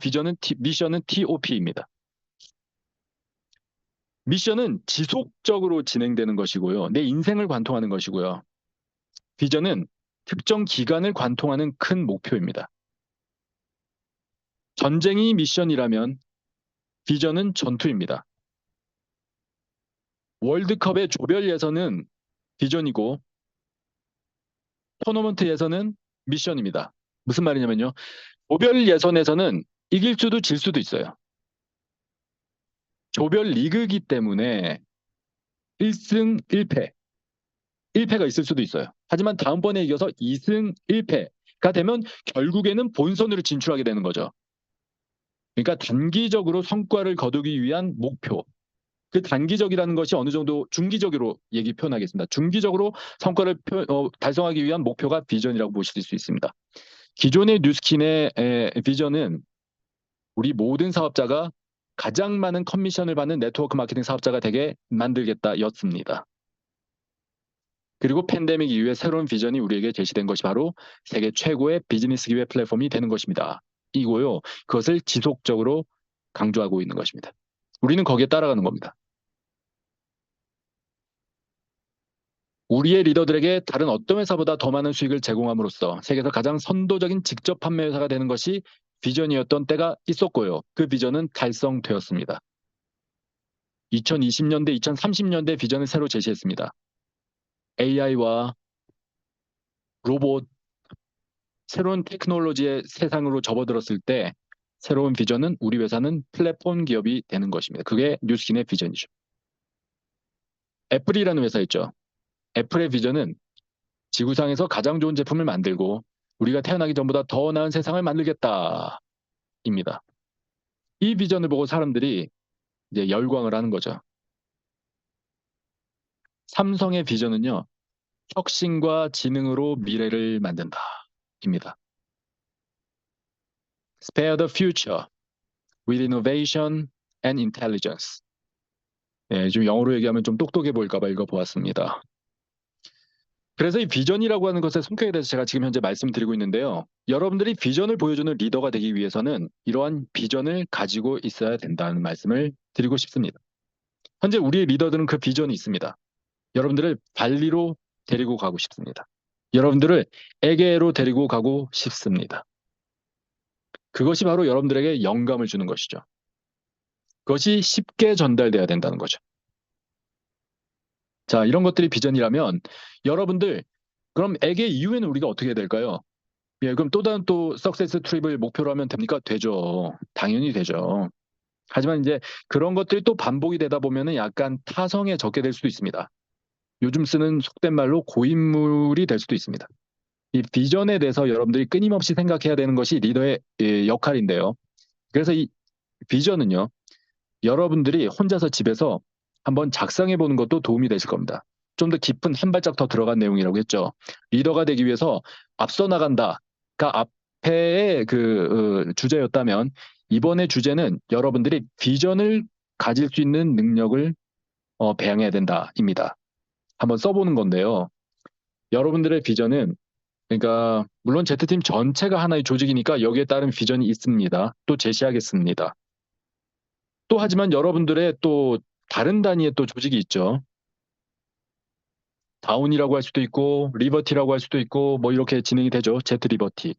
미션은 TOP입니다. 미션은 지속적으로 진행되는 것이고요. 내 인생을 관통하는 것이고요. 비전은 특정 기간을 관통하는 큰 목표입니다. 전쟁이 미션이라면 비전은 전투입니다. 월드컵의 조별 예선은 비전이고 토너먼트 예선은 미션입니다. 무슨 말이냐면요. 조별 예선에서는 이길 수도 질 수도 있어요. 조별 리그이기 때문에 1승 1패, 1패가 있을 수도 있어요. 하지만 다음번에 이겨서 2승 1패가 되면 결국에는 본선으로 진출하게 되는 거죠. 그러니까 단기적으로 성과를 거두기 위한 목표. 그 단기적이라는 것이 어느 정도 중기적으로 얘기 표현하겠습니다. 중기적으로 성과를 달성하기 위한 목표가 비전이라고 보실 수 있습니다. 기존의 뉴스킨의 비전은 우리 모든 사업자가 가장 많은 커미션을 받는 네트워크 마케팅 사업자가 되게 만들겠다였습니다. 그리고 팬데믹 이후에 새로운 비전이 우리에게 제시된 것이 바로 세계 최고의 비즈니스 기회 플랫폼이 되는 것입니다. 이고요. 그것을 지속적으로 강조하고 있는 것입니다. 우리는 거기에 따라가는 겁니다. 우리의 리더들에게 다른 어떤 회사보다 더 많은 수익을 제공함으로써 세계에서 가장 선도적인 직접 판매 회사가 되는 것이 비전이었던 때가 있었고요. 그 비전은 달성되었습니다. 2020년대, 2030년대 비전을 새로 제시했습니다. AI와 로봇, 새로운 테크놀로지의 세상으로 접어들었을 때 새로운 비전은 우리 회사는 플랫폼 기업이 되는 것입니다. 그게 뉴스킨의 비전이죠. 애플이라는 회사 있죠. 애플의 비전은 지구상에서 가장 좋은 제품을 만들고 우리가 태어나기 전보다 더 나은 세상을 만들겠다입니다. 이 비전을 보고 사람들이 이제 열광을 하는 거죠. 삼성의 비전은요, 혁신과 지능으로 미래를 만든다입니다. Spare the future with innovation and intelligence. 네, 좀 영어로 얘기하면 좀 똑똑해 보일까 봐 읽어보았습니다. 그래서 이 비전이라고 하는 것의 성격에 대해서 제가 지금 현재 말씀드리고 있는데요. 여러분들이 비전을 보여주는 리더가 되기 위해서는 이러한 비전을 가지고 있어야 된다는 말씀을 드리고 싶습니다. 현재 우리의 리더들은 그 비전이 있습니다. 여러분들을 발리로 데리고 가고 싶습니다. 여러분들을 에게로 데리고 가고 싶습니다. 그것이 바로 여러분들에게 영감을 주는 것이죠. 그것이 쉽게 전달돼야 된다는 거죠. 자, 이런 것들이 비전이라면 여러분들 그럼 에게 이후에는 우리가 어떻게 해야 될까요? 예, 그럼 또 다른 또 석세스 트립을 목표로 하면 됩니까? 되죠. 당연히 되죠. 하지만 이제 그런 것들이 또 반복이 되다 보면은 약간 타성에 적게 될 수도 있습니다. 요즘 쓰는 속된 말로 고인물이 될 수도 있습니다. 이 비전에 대해서 여러분들이 끊임없이 생각해야 되는 것이 리더의 역할인데요. 그래서 이 비전은요, 여러분들이 혼자서 집에서 한번 작성해 보는 것도 도움이 되실 겁니다. 좀 더 깊은 한 발짝 더 들어간 내용이라고 했죠. 리더가 되기 위해서 앞서 나간다가 앞에의 그 주제였다면 이번의 주제는 여러분들이 비전을 가질 수 있는 능력을 배양해야 된다입니다. 한번 써보는 건데요. 여러분들의 비전은 그러니까 물론 Z팀 전체가 하나의 조직이니까 여기에 따른 비전이 있습니다. 또 제시하겠습니다. 또 하지만 여러분들의 또 다른 단위의 또 조직이 있죠. 다운이라고 할 수도 있고 리버티라고 할 수도 있고 뭐 이렇게 진행이 되죠. Z 리버티.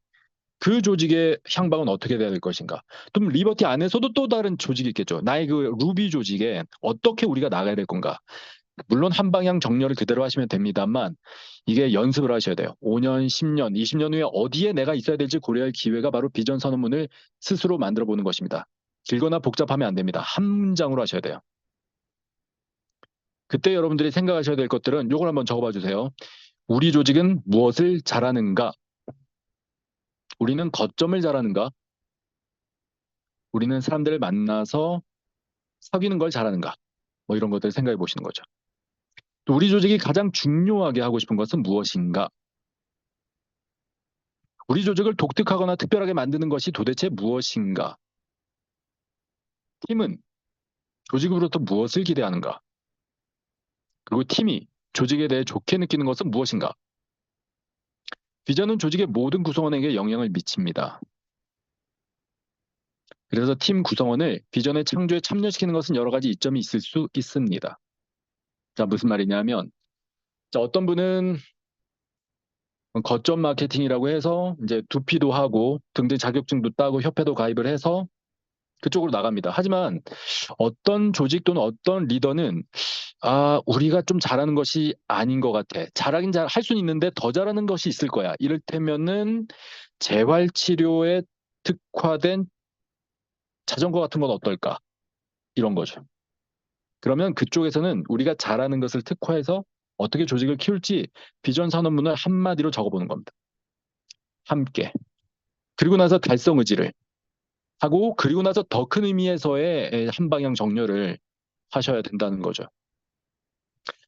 그 조직의 향방은 어떻게 돼야 될 것인가? 또 리버티 안에서도 또 다른 조직이 있겠죠. 나의 그 루비 조직에 어떻게 우리가 나가야 될 건가? 물론 한 방향 정렬을 그대로 하시면 됩니다만 이게 연습을 하셔야 돼요. 5년, 10년, 20년 후에 어디에 내가 있어야 될지 고려할 기회가 바로 비전 선언문을 스스로 만들어 보는 것입니다. 길거나 복잡하면 안 됩니다. 한 문장으로 하셔야 돼요. 그때 여러분들이 생각하셔야 될 것들은 요걸 한번 적어봐 주세요. 우리 조직은 무엇을 잘하는가? 우리는 거점을 잘하는가? 우리는 사람들을 만나서 사귀는 걸 잘하는가? 뭐 이런 것들 생각해 보시는 거죠. 또 우리 조직이 가장 중요하게 하고 싶은 것은 무엇인가? 우리 조직을 독특하거나 특별하게 만드는 것이 도대체 무엇인가? 팀은 조직으로부터 무엇을 기대하는가? 그리고 팀이 조직에 대해 좋게 느끼는 것은 무엇인가? 비전은 조직의 모든 구성원에게 영향을 미칩니다. 그래서 팀 구성원을 비전의 창조에 참여시키는 것은 여러 가지 이점이 있을 수 있습니다. 자, 무슨 말이냐면, 자, 어떤 분은 거점 마케팅이라고 해서 이제 두피도 하고 등등 자격증도 따고 협회도 가입을 해서 그쪽으로 나갑니다. 하지만 어떤 조직 또는 어떤 리더는 우리가 좀 잘하는 것이 아닌 것 같아. 잘하긴 할 수는 있는데 더 잘하는 것이 있을 거야. 이를테면은 재활치료에 특화된 자전거 같은 건 어떨까? 이런 거죠. 그러면 그쪽에서는 우리가 잘하는 것을 특화해서 어떻게 조직을 키울지 비전 선언문을 한마디로 적어보는 겁니다. 함께. 그리고 나서 달성 의지를 하고, 그리고 나서 더 큰 의미에서의 한 방향 정렬을 하셔야 된다는 거죠.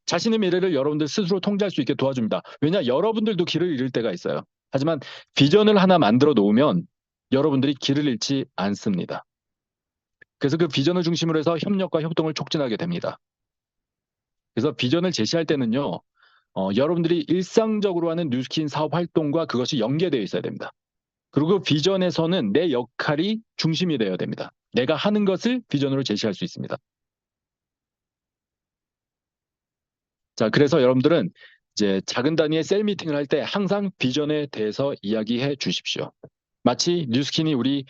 자신의 미래를 여러분들 스스로 통제할 수 있게 도와줍니다. 왜냐, 여러분들도 길을 잃을 때가 있어요. 하지만 비전을 하나 만들어 놓으면 여러분들이 길을 잃지 않습니다. 그래서 그 비전을 중심으로 해서 협력과 협동을 촉진하게 됩니다. 그래서 비전을 제시할 때는요, 여러분들이 일상적으로 하는 뉴스킨 사업 활동과 그것이 연계되어 있어야 됩니다. 그리고 비전에서는 내 역할이 중심이 되어야 됩니다. 내가 하는 것을 비전으로 제시할 수 있습니다. 자, 그래서 여러분들은 이제 작은 단위의 셀 미팅을 할 때 항상 비전에 대해서 이야기해 주십시오. 마치 뉴스킨이 우리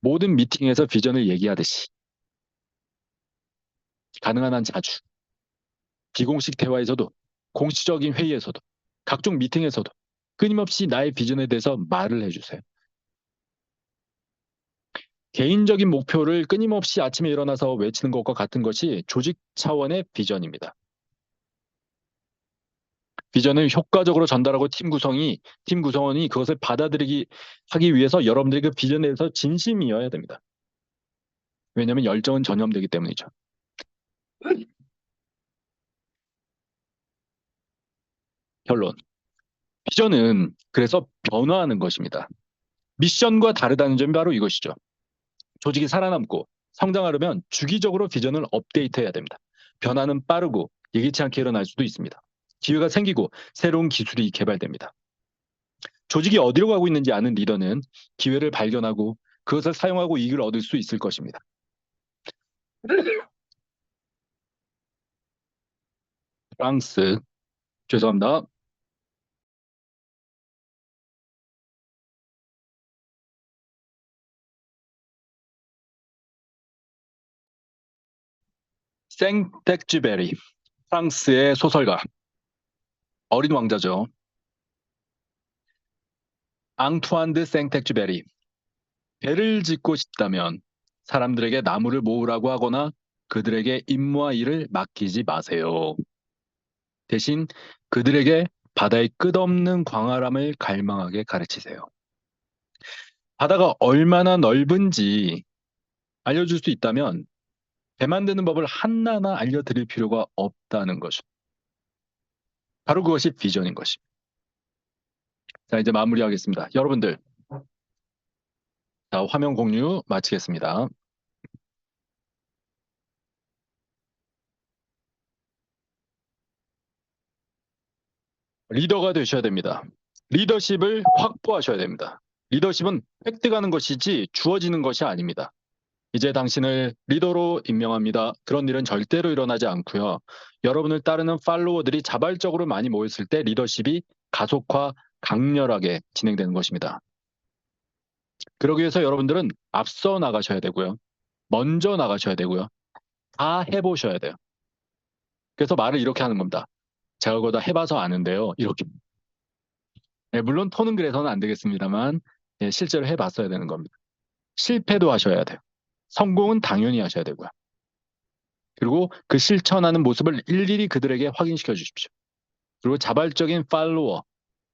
모든 미팅에서 비전을 얘기하듯이 가능한 한 자주 비공식 대화에서도 공식적인 회의에서도 각종 미팅에서도 끊임없이 나의 비전에 대해서 말을 해주세요. 개인적인 목표를 끊임없이 아침에 일어나서 외치는 것과 같은 것이 조직 차원의 비전입니다. 비전을 효과적으로 전달하고 팀 구성원이 그것을 받아들이기 하기 위해서 여러분들이 그 비전에 대해서 진심이어야 됩니다. 왜냐하면 열정은 전염되기 때문이죠. 결론. 비전은 그래서 변화하는 것입니다. 미션과 다르다는 점이 바로 이것이죠. 조직이 살아남고 성장하려면 주기적으로 비전을 업데이트해야 됩니다. 변화는 빠르고 예기치 않게 일어날 수도 있습니다. 기회가 생기고 새로운 기술이 개발됩니다. 조직이 어디로 가고 있는지 아는 리더는 기회를 발견하고 그것을 사용하고 이익을 얻을 수 있을 것입니다. 프랑스, 죄송합니다. 생텍쥐베리, 프랑스의 소설가, 어린 왕자죠. 앙투안 드 생텍쥐베리. 배를 짓고 싶다면 사람들에게 나무를 모으라고 하거나 그들에게 임무와 일을 맡기지 마세요. 대신 그들에게 바다의 끝없는 광활함을 갈망하게 가르치세요. 바다가 얼마나 넓은지 알려줄 수 있다면 배 만드는 법을 하나하나 알려드릴 필요가 없다는 것이죠. 바로 그것이 비전인 것입니다. 자, 이제 마무리하겠습니다. 여러분들, 자, 화면 공유 마치겠습니다. 리더가 되셔야 됩니다. 리더십을 확보하셔야 됩니다. 리더십은 획득하는 것이지 주어지는 것이 아닙니다. 이제 당신을 리더로 임명합니다. 그런 일은 절대로 일어나지 않고요. 여러분을 따르는 팔로워들이 자발적으로 많이 모였을 때 리더십이 가속화, 강렬하게 진행되는 것입니다. 그러기 위해서 여러분들은 앞서 나가셔야 되고요. 먼저 나가셔야 되고요. 다 해보셔야 돼요. 그래서 말을 이렇게 하는 겁니다. 제가 그거 다 해봐서 아는데요. 이렇게. 네, 물론 톤은 그래서는 안 되겠습니다만 실제로 해봤어야 되는 겁니다. 실패도 하셔야 돼요. 성공은 당연히 하셔야 되고요. 그리고 그 실천하는 모습을 일일이 그들에게 확인시켜 주십시오. 그리고 자발적인 팔로워,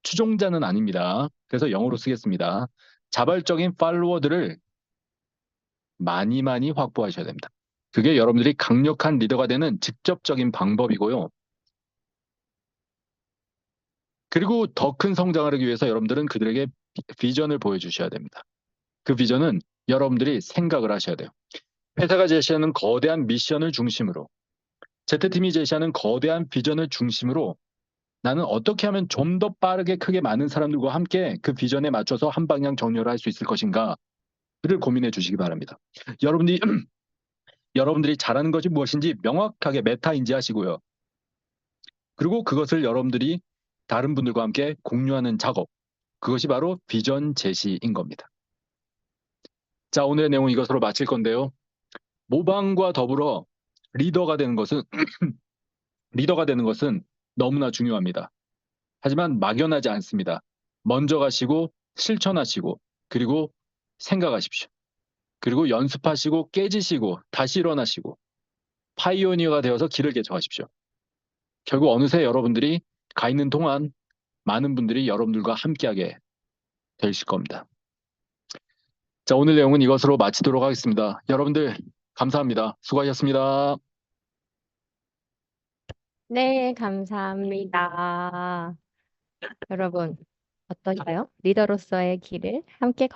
추종자는 아닙니다. 그래서 영어로 쓰겠습니다. 자발적인 팔로워들을 많이 많이 확보하셔야 됩니다. 그게 여러분들이 강력한 리더가 되는 직접적인 방법이고요. 그리고 더 큰 성장을 하기 위해서 여러분들은 그들에게 비전을 보여주셔야 됩니다. 그 비전은 여러분들이 생각을 하셔야 돼요. 회사가 제시하는 거대한 미션을 중심으로, Z팀이 제시하는 거대한 비전을 중심으로 나는 어떻게 하면 좀 더 빠르게 크게 많은 사람들과 함께 그 비전에 맞춰서 한 방향 정렬을 할 수 있을 것인가를 고민해 주시기 바랍니다. 여러분들이 잘하는 것이 무엇인지 명확하게 메타 인지하시고요. 그리고 그것을 여러분들이 다른 분들과 함께 공유하는 작업, 그것이 바로 비전 제시인 겁니다. 자, 오늘의 내용 이것으로 마칠 건데요. 모방과 더불어 리더가 되는 것은 리더가 되는 것은 너무나 중요합니다. 하지만 막연하지 않습니다. 먼저 가시고 실천하시고 그리고 생각하십시오. 그리고 연습하시고 깨지시고 다시 일어나시고 파이오니어가 되어서 길을 개척하십시오. 결국 어느새 여러분들이 가 있는 동안 많은 분들이 여러분들과 함께하게 되실 겁니다. 자, 오늘 내용은 이것으로 마치도록 하겠습니다. 여러분들 감사합니다. 수고하셨습니다. 네, 감사합니다. 여러분, 어떠신가요? 리더로서의 길을 함께